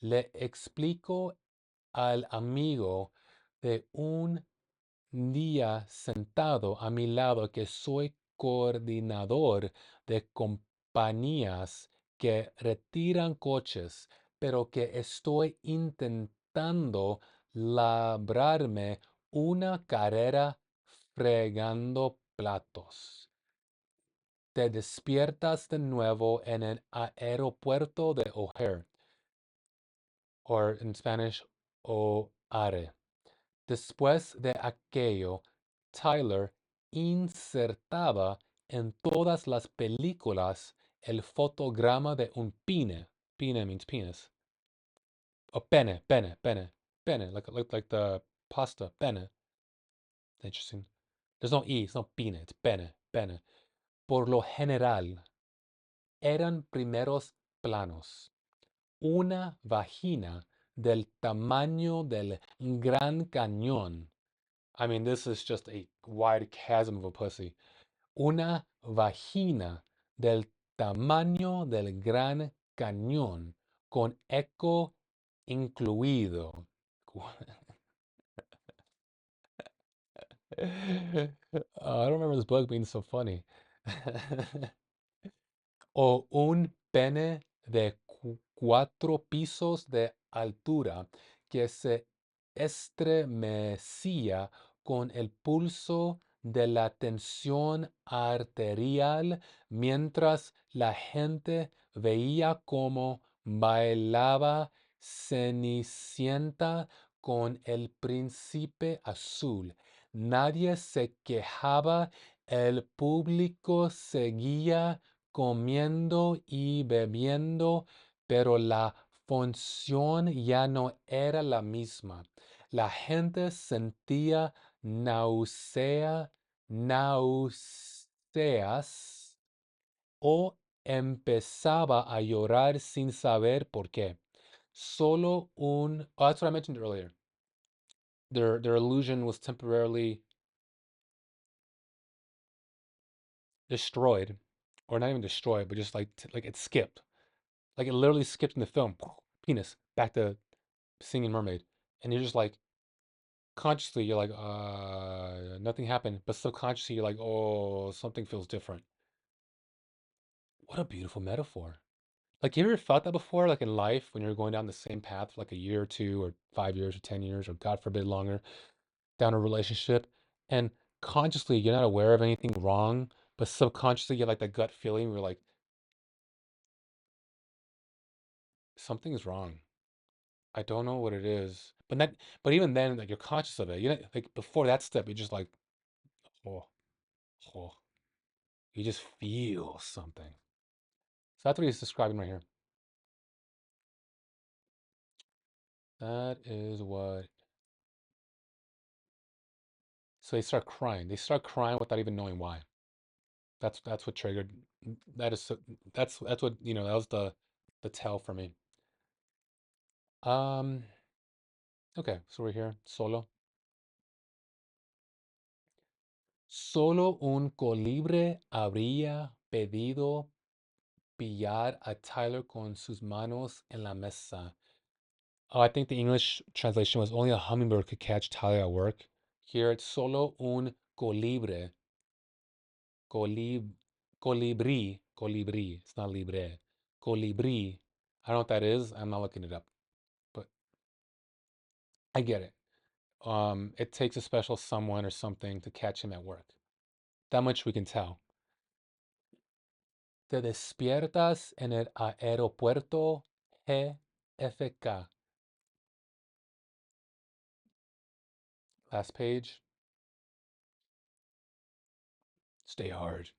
Le explico al amigo de un día sentado a mi lado que soy coordinador de compañías que retiran coches, pero que estoy intentando labrarme una carrera fregando platos. Te despiertas de nuevo en el aeropuerto de O'Hare, or in Spanish, O'Hare. Después de aquello, Tyler insertaba en todas las películas el fotograma de un pene. Pene means penis. Oh, pene, like the pasta, pene. Interesting. There's no E, it's not pene, it's pene. Por lo general, eran primeros planos. Una vagina del tamaño del Gran Cañón. I mean, this is just a wide chasm of a pussy. Una vagina del tamaño del Gran Cañón, con eco incluido. I don't remember this book being so funny. O un pene de 4 pisos de altura que se estremecía con el pulso de la tensión arterial mientras la gente veía cómo bailaba Cenicienta con el príncipe azul. Nadie se quejaba, el público seguía comiendo y bebiendo, pero la función ya no era la misma. La gente sentía náuseas o empezaba a llorar sin saber por qué. Oh, that's what I mentioned earlier. Their illusion was temporarily destroyed, or not even destroyed, but just like it skipped. Like it literally skipped in the film. Penis back to singing mermaid, and you're just like consciously you're like nothing happened, but subconsciously you're like, oh, something feels different. What a beautiful metaphor. Like, you ever felt that before, like in life, when you're going down the same path for like a year or two, or 5 years, or 10 years, or God forbid longer, down a relationship, and consciously you're not aware of anything wrong, but subconsciously you have like that gut feeling where you're like something's wrong. I don't know what it is. But even then, like you're conscious of it. You know, like before that step, you're just like, Oh, oh. You just feel something. So that's what he's describing right here. That is what. So they start crying. They start crying without even knowing why. That's what triggered. That is so, that's what that was the tell for me. Um. Okay, so we're here. Solo. Solo un colibre habría pedido pillar a Tyler con sus manos en la mesa. Oh, I think the English translation was only a hummingbird could catch Tyler at work. Here it's solo un colibre. Colib colibri. Colibri. It's not libre. Colibri. I don't know what that is. I'm not looking it up. But I get it. It takes a special someone or something to catch him at work. That much we can tell. Te despiertas en el aeropuerto GFK. Last page. Stay hard.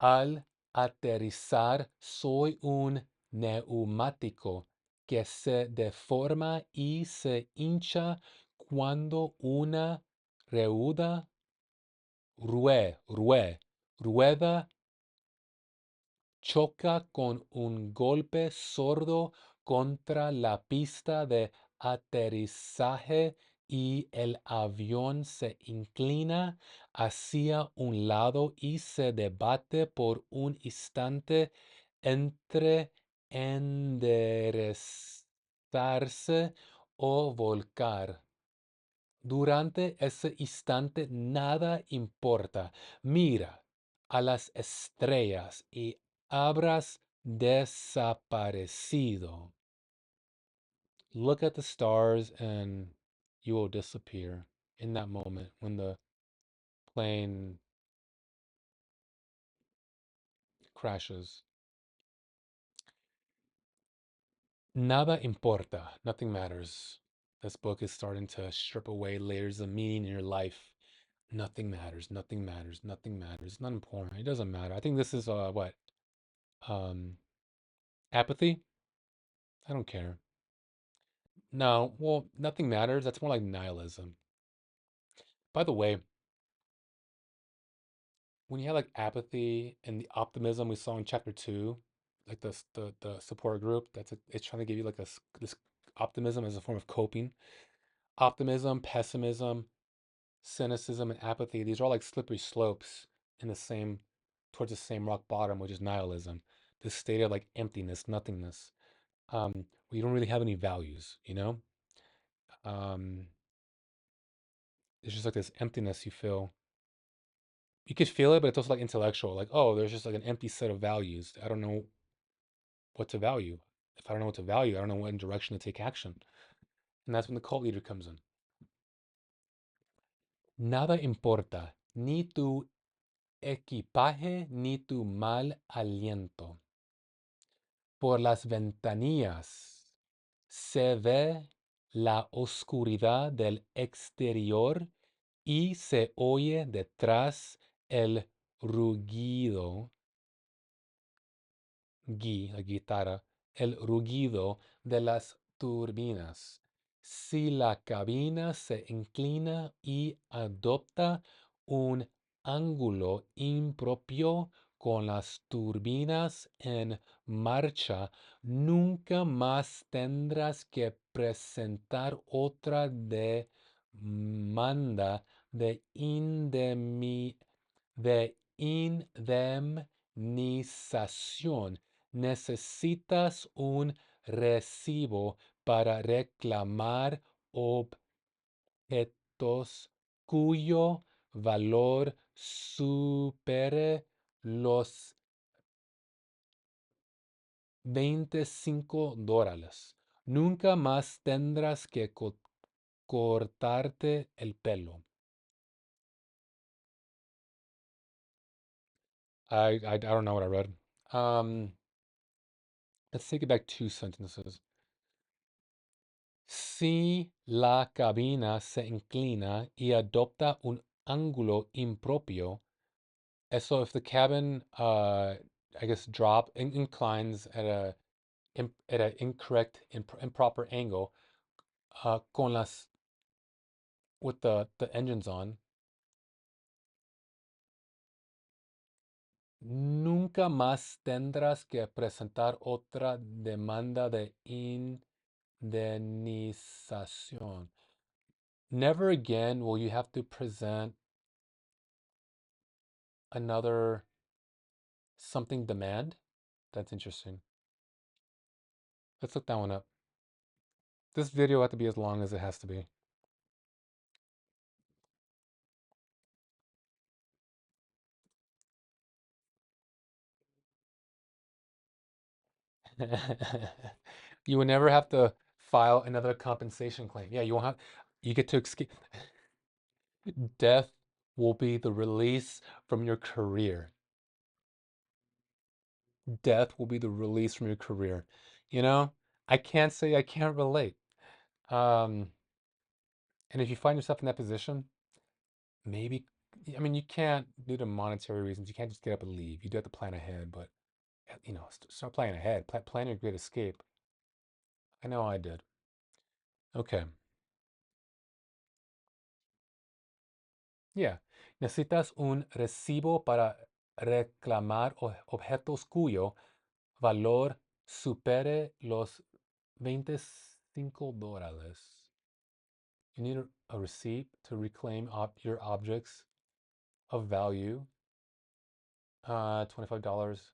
Al aterrizar soy un neumático que se deforma y se hincha cuando una rueda, rueda choca con un golpe sordo contra la pista de aterrizaje y el avión se inclina hacia un lado y se debate por un instante entre enderezarse o volcar. Durante ese instante nada importa. Mira a las estrellas y habrás desaparecido. Look at the stars and you will disappear in that moment when the plane crashes. Nada importa. Nothing matters. This book is starting to strip away layers of meaning in your life. Nothing matters. Nothing matters. Nothing matters. It's not important. It doesn't matter. I think this is what? Um, Apathy? I don't care. No, well, nothing matters. That's more like nihilism. By the way, when you have like apathy and the optimism we saw in chapter two, like the support group, it's trying to give you like this optimism as a form of coping. Optimism, pessimism, cynicism, and apathy. These are all like slippery slopes in the same towards the same rock bottom, which is nihilism. This state of like emptiness, nothingness. Where you don't really have any values, you know? Um, it's just like this emptiness you feel. You could feel it, but it's also like intellectual. Like, oh, there's just like an empty set of values. I don't know what to value. If I don't know what to value, I don't know what direction to take action. And that's when the cult leader comes in. Nada importa, ni tu equipaje, ni tu mal aliento. Por las ventanillas se ve la oscuridad del exterior y se oye detrás el rugido la guitarra, el rugido de las turbinas. Si la cabina se inclina y adopta un ángulo impropio con las turbinas en marcha, nunca más tendrás que presentar otra demanda de indemnización. Necesitas un recibo para reclamar objetos cuyo valor supere los $25. Nunca más tendrás que cortarte el pelo. I don't know what I read. Um, let's take it back two sentences. Si la cabina se inclina y adopta un ángulo impropio. So if the cabin, I guess, inclines at at an incorrect, improper angle, con las with the engines on, nunca más tendrás que presentar otra demanda de indemnización. Never again will you have to present another something demand. That's interesting. Let's look that one up. This video has to be as long as it has to be. You will never have to file another compensation claim. Yeah, you won't have, you get to escape. Death will be the release from your career. Death will be the release from your career. You know, I can't say I can't relate. Um, and if you find yourself in that position, maybe, I mean, you can't, due to monetary reasons, you can't just get up and leave. You do have to plan ahead, but, start planning ahead. Plan your great escape. I know I did. Okay. Yeah. Necesitas un recibo para reclamar objetos cuyo valor supere los $25. You need a receipt to reclaim your objects of value. $25.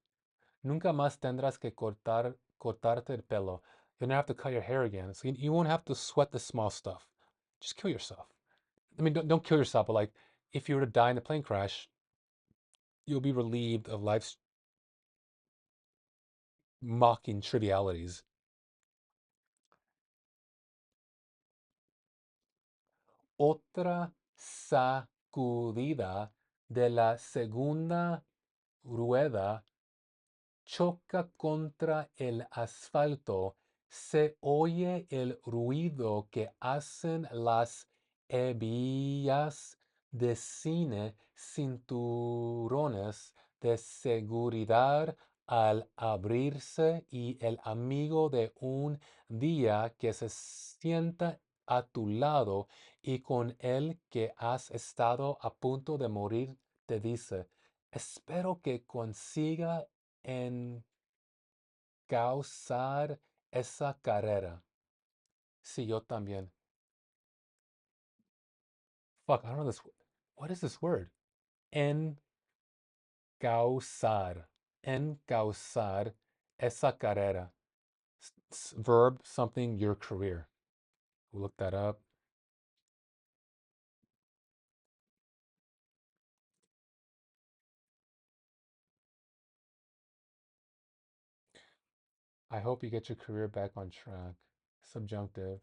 Nunca más tendrás que cortarte el pelo. You'll never have to cut your hair again. So you won't have to sweat the small stuff. Just kill yourself. I mean, don't kill yourself, but like if you were to die in a plane crash, you'll be relieved of life's mocking trivialities. Otra sacudida de la segunda rueda choca contra el asfalto, se oye el ruido que hacen las hebillas de cine, cinturones de seguridad al abrirse y el amigo de un día que se sienta a tu lado y con el que has estado a punto de morir te dice, espero que consiga encauzar esa carrera. Sí, yo también. Fuck, I don't know this. What is this word? Encauzar. Encauzar esa carrera. Verb, something, your career. We'll look that up. I hope you get your career back on track. Subjunctive.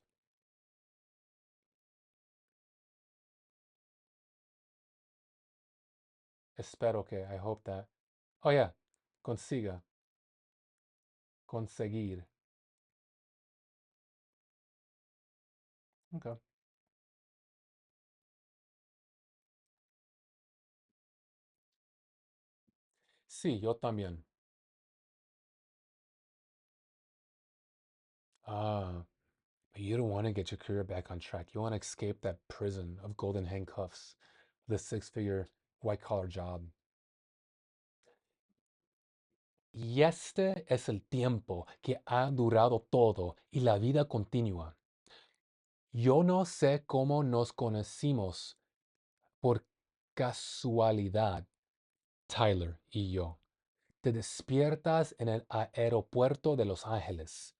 Espero que. I hope that. Oh, yeah. Consiga. Conseguir. Okay. Sí, yo también. Ah, but you don't want to get your career back on track. You want to escape that prison of golden handcuffs, the six-figure white-collar job. Y este es el tiempo que ha durado todo y la vida continua. Yo no sé cómo nos conocimos por casualidad, Tyler y yo. Te despiertas en el aeropuerto de Los Ángeles.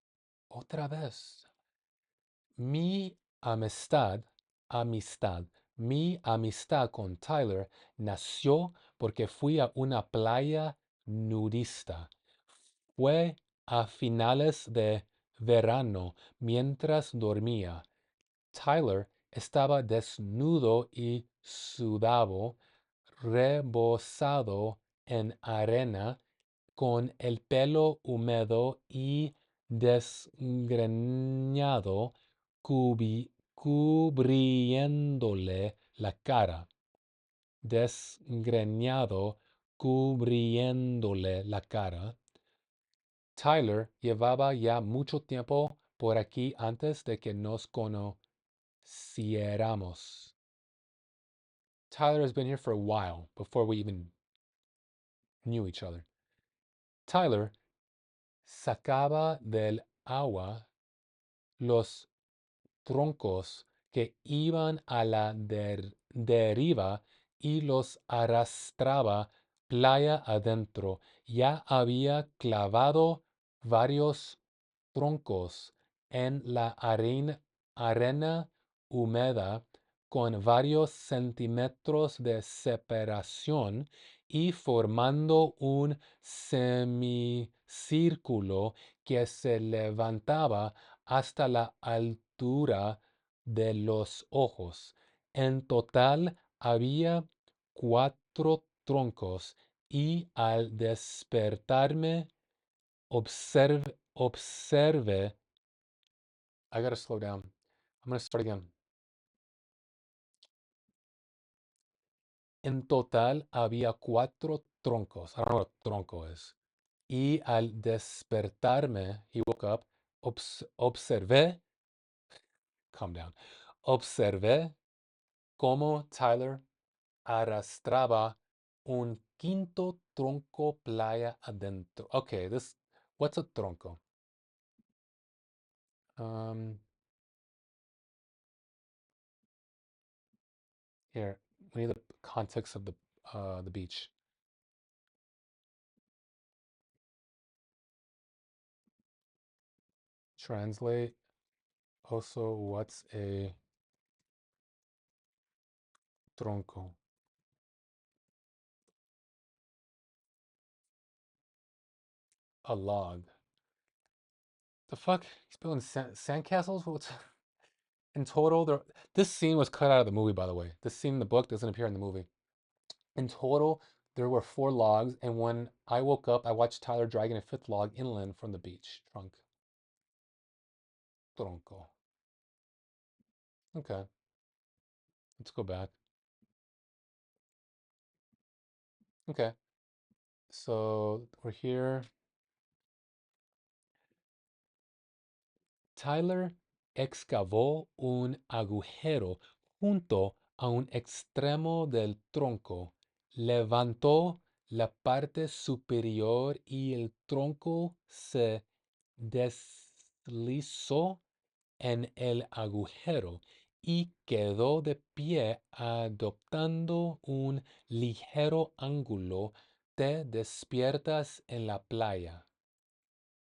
Otra vez. Mi amistad, mi amistad con Tyler nació porque fui a una playa nudista. Fue a finales de verano mientras dormía. Tyler estaba desnudo y sudado, rebosado en arena, con el pelo húmedo y desgreñado, cubriéndole la cara. desgreñado cubriéndole la cara. Tyler llevaba ya mucho tiempo por aquí antes de que nos conociéramos. Tyler has been here for a while before we even knew each other. Tyler sacaba del agua los troncos que iban a la deriva y los arrastraba playa adentro. Ya había clavado varios troncos en la arena húmeda con varios centímetros de separación y formando un semicírculo que se levantaba hasta la altura de los ojos. En total había 4 troncos y al despertarme observe. I gotta slow down. I'm gonna start again. En total había 4 troncos. I don't know what a tronco is. Y al despertarme, he woke up, observé, calm down, observé cómo Tyler arrastraba un quinto tronco playa adentro. Okay, what's a tronco? Um, Here, we need the context of the beach. Translate also, what's a tronco? A log. The fuck? He's building sandcastles? What's in total? This scene was cut out of the movie, by the way. This scene in the book doesn't appear in the movie. In total, there were 4 logs, and when I woke up, I watched Tyler dragging a 5th log inland from the beach. Trunk. Tronco. Okay, let's go back. Okay, so we're here. Tyler excavó un agujero junto a un extremo del tronco, levantó la parte superior y el tronco se deslizó en el agujero y quedó de pie adoptando un ligero ángulo. Te despiertas en la playa.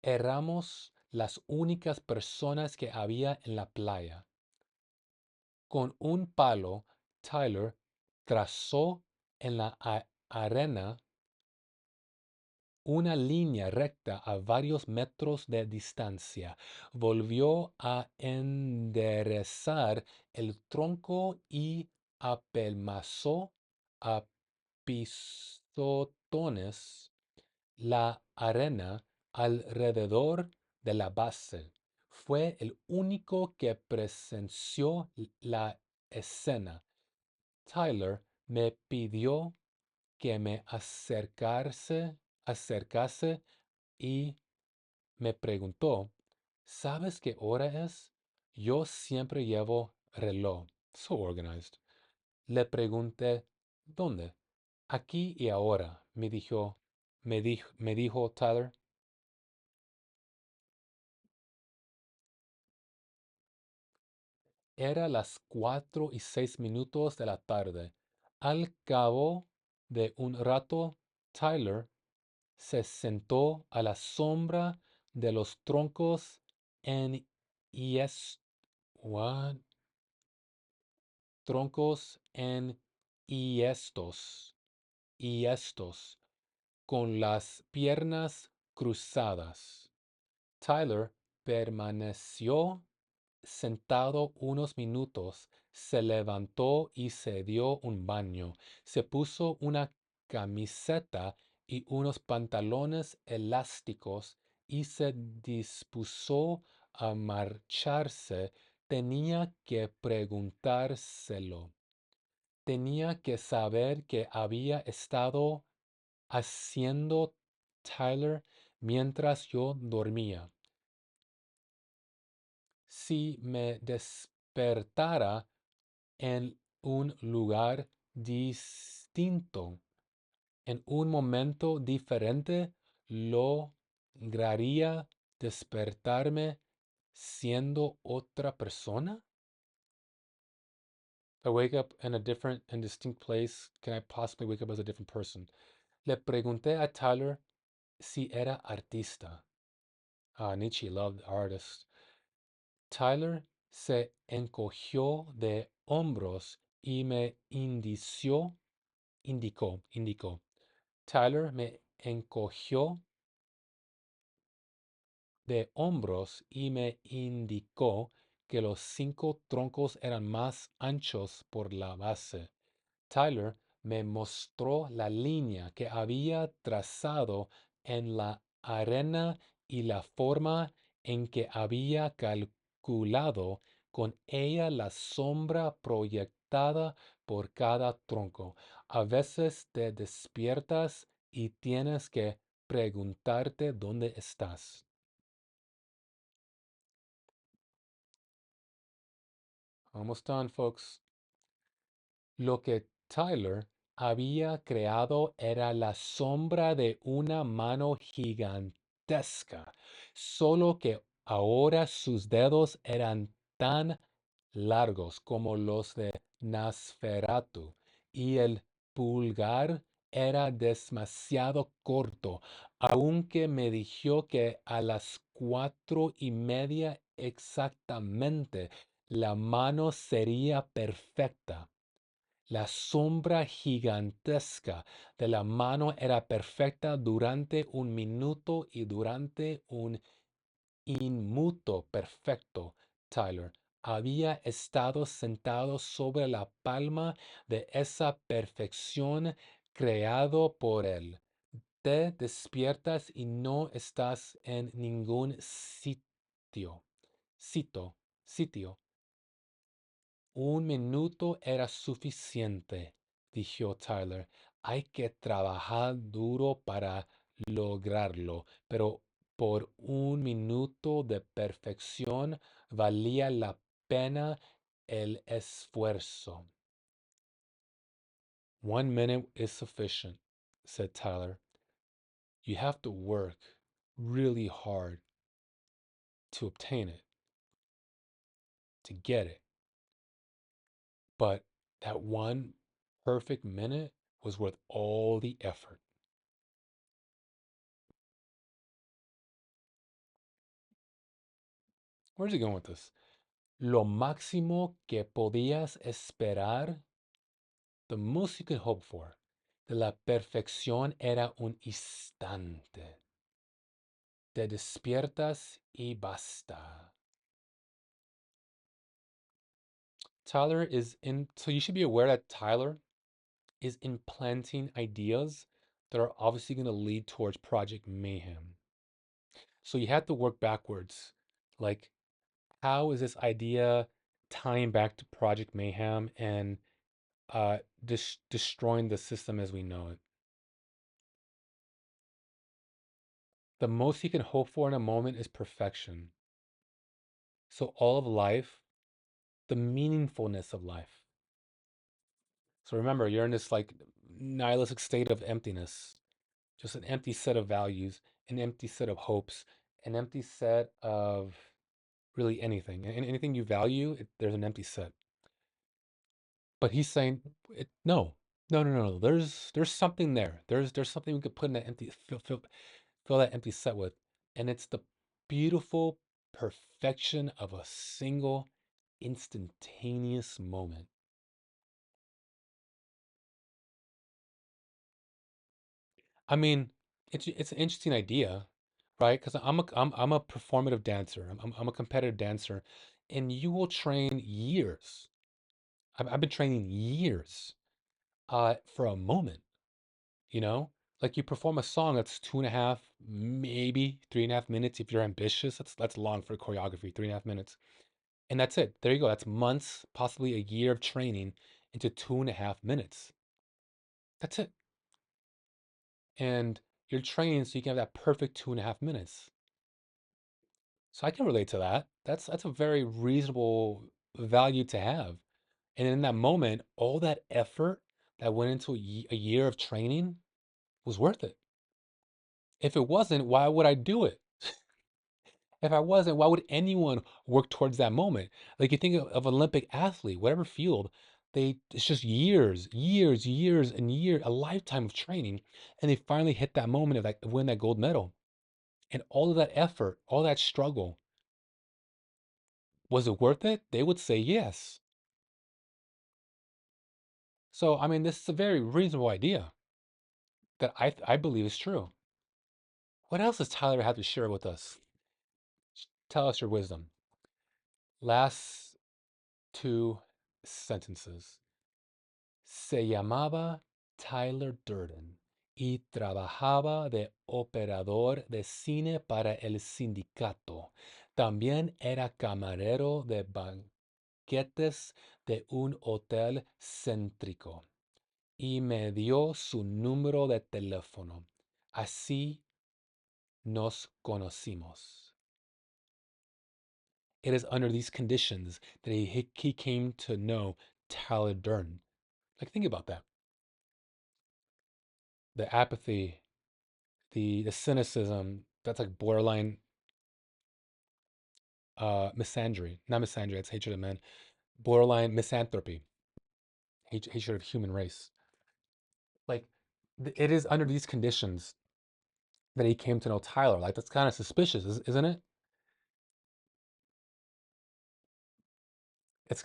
Éramos las únicas personas que había en la playa. Con un palo, Tyler trazó en la arena una línea recta a varios metros de distancia. Volvió a enderezar el tronco y apelmazó a pisotones la arena alrededor de la base. Fue el único que presenció la escena. Tyler me pidió que me acercase y me preguntó, ¿sabes qué hora es? Yo siempre llevo reloj. So organized. Le pregunté, ¿dónde? Aquí y ahora, me dijo Tyler. Era las 4:06 de la tarde. Al cabo de un rato, Tyler se sentó a la sombra de los troncos en y what? Troncos y estos, con las piernas cruzadas. Tyler permaneció sentado unos minutos, se levantó y se dio un baño. Se puso una camiseta y unos pantalones elásticos y se dispuso a marcharse. Tenía que preguntárselo. tenía que saber que había estado haciendo Tyler mientras yo dormía. Si me despertara en un lugar distinto, en un momento diferente, lograría despertarme siendo otra persona? If I wake up in a different and distinct place, can I possibly wake up as a different person? Le pregunté a Tyler si era artista. Ah, Nietzsche loved artists. Tyler se encogió de hombros y me indicó. Tyler me encogió de hombros y me indicó que los 5 troncos eran más anchos por la base. Tyler me mostró la línea que había trazado en la arena y la forma en que había calculado con ella la sombra proyectada por cada tronco. A veces te despiertas y tienes que preguntarte dónde estás. Almost done, folks. Lo que Tyler había creado era la sombra de una mano gigantesca, solo que ahora sus dedos eran tan largos como los de Nosferatu y el pulgar era demasiado corto, aunque me dijo que a las 4:30 exactamente la mano sería perfecta. La sombra gigantesca de la mano era perfecta durante un minuto y durante un inmuto perfecto. Tyler había estado sentado sobre la palma de esa perfección creado por él. Te despiertas y no estás en ningún sitio. Sitio. Un minuto era suficiente, dijo Tyler. Hay que trabajar duro para lograrlo, pero por un minuto de perfección valía la pena el esfuerzo. 1 minute is sufficient, said Tyler. You have to work really hard to obtain it, to get it. But that one perfect minute was worth all the effort. Where's he going with this? Lo máximo que podías esperar, the most you could hope for, de la perfección era un instante. Te despiertas y basta. So you should be aware that Tyler is implanting ideas that are obviously going to lead towards Project Mayhem. So you have to work backwards. Like, how is this idea tying back to Project Mayhem and destroying the system as we know it? The most you can hope for in a moment is perfection. So all of life, the meaningfulness of life. So remember, you're in this like nihilistic state of emptiness, just an empty set of values, an empty set of hopes, an empty set of really anything. And anything you value, there's an empty set. But he's saying, no. There's something there. There's something we could put in that empty fill that empty set with, and it's the beautiful perfection of a single instantaneous moment. I mean, it's an interesting idea, right? Because I'm a performative dancer. I'm a competitive dancer, and you will train years. I've been training years, for a moment. You know, like you perform a song that's 2.5, maybe 3.5 minutes if you're ambitious. That's long for choreography, 3.5 minutes. And that's it. There you go. That's months, possibly a year of training. into 2.5 minutes. That's it. And you're trained so you can have that perfect 2.5 minutes. So I can relate to that. That's a very reasonable value to have. And in that moment, all that effort that went into a year of training was worth it. If it wasn't, why would I do it? If I wasn't, why would anyone work towards that moment? Like you think of Olympic athlete, whatever field, it's just years, years, years, and years, a lifetime of training, and they finally hit that moment of like win that gold medal. And all of that effort, all that struggle, was it worth it? They would say yes. So I mean, this is a very reasonable idea that I believe is true. What else does Tyler have to share with us? Tell us your wisdom. Last two sentences. Se llamaba Tyler Durden y trabajaba de operador de cine para el sindicato. También era camarero de banquetes de un hotel céntrico y me dio su número de teléfono. Así nos conocimos. It is under these conditions that he came to know Tyler Durden. Like, think about that. The apathy, the cynicism, that's like borderline misandry. Not misandry, that's hatred of men. Borderline misanthropy, hatred of human race. Like, it is under these conditions that he came to know Tyler. Like, that's kind of suspicious, isn't it?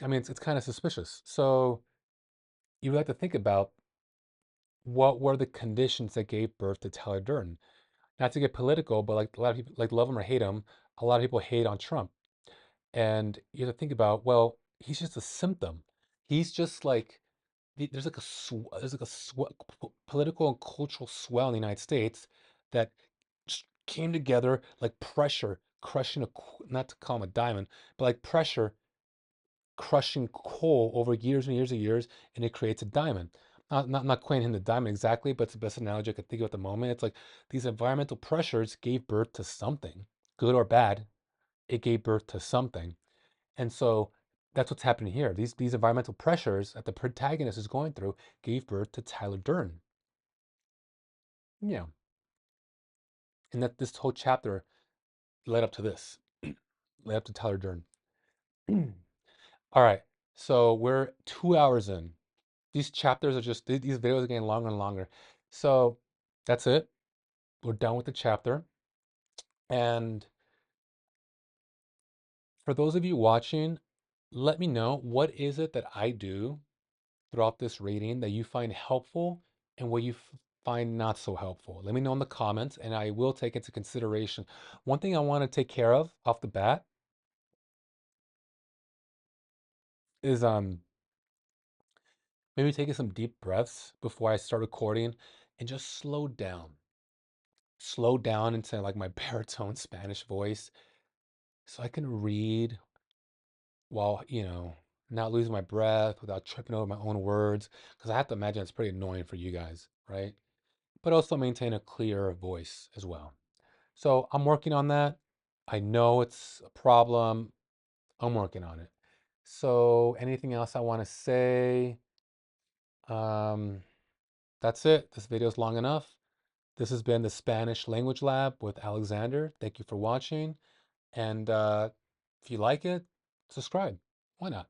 I mean, it's kind of suspicious. So you have to think about what were the conditions that gave birth to Tyler Durden. Not to get political, but like a lot of people, like love him or hate him, a lot of people hate on Trump. And you have to think about, well, he's just a symptom. He's just like there's like there's like political and cultural swell in the United States that just came together like pressure crushing not to call him a diamond, but like pressure crushing coal over years and years and years, and it creates a diamond. Not quite him the diamond exactly, but it's the best analogy I could think of at the moment. It's like these environmental pressures gave birth to something, good or bad. It gave birth to something, and so that's what's happening here. These environmental pressures that the protagonist is going through gave birth to Tyler Durden. Yeah, and that this whole chapter led up to this, led up to Tyler Durden. All right, so we're 2 hours in. These chapters are just these videos are getting longer and longer. So that's it. We're done with the chapter. And for those of you watching, let me know what is it that I do throughout this reading that you find helpful and what you find not so helpful. Let me know in the comments and I will take into consideration. One thing I want to take care of off the bat is maybe taking some deep breaths before I start recording and just slow down. Slow down into like my baritone Spanish voice so I can read while, not losing my breath without tripping over my own words. Because I have to imagine it's pretty annoying for you guys, right? But also maintain a clear voice as well. So I'm working on that. I know it's a problem. I'm working on it. So anything else I want to say? Um, that's it. This video is long enough. This has been the Spanish Language Lab with Alexander. Thank you for watching. And if you like it, subscribe. Why not?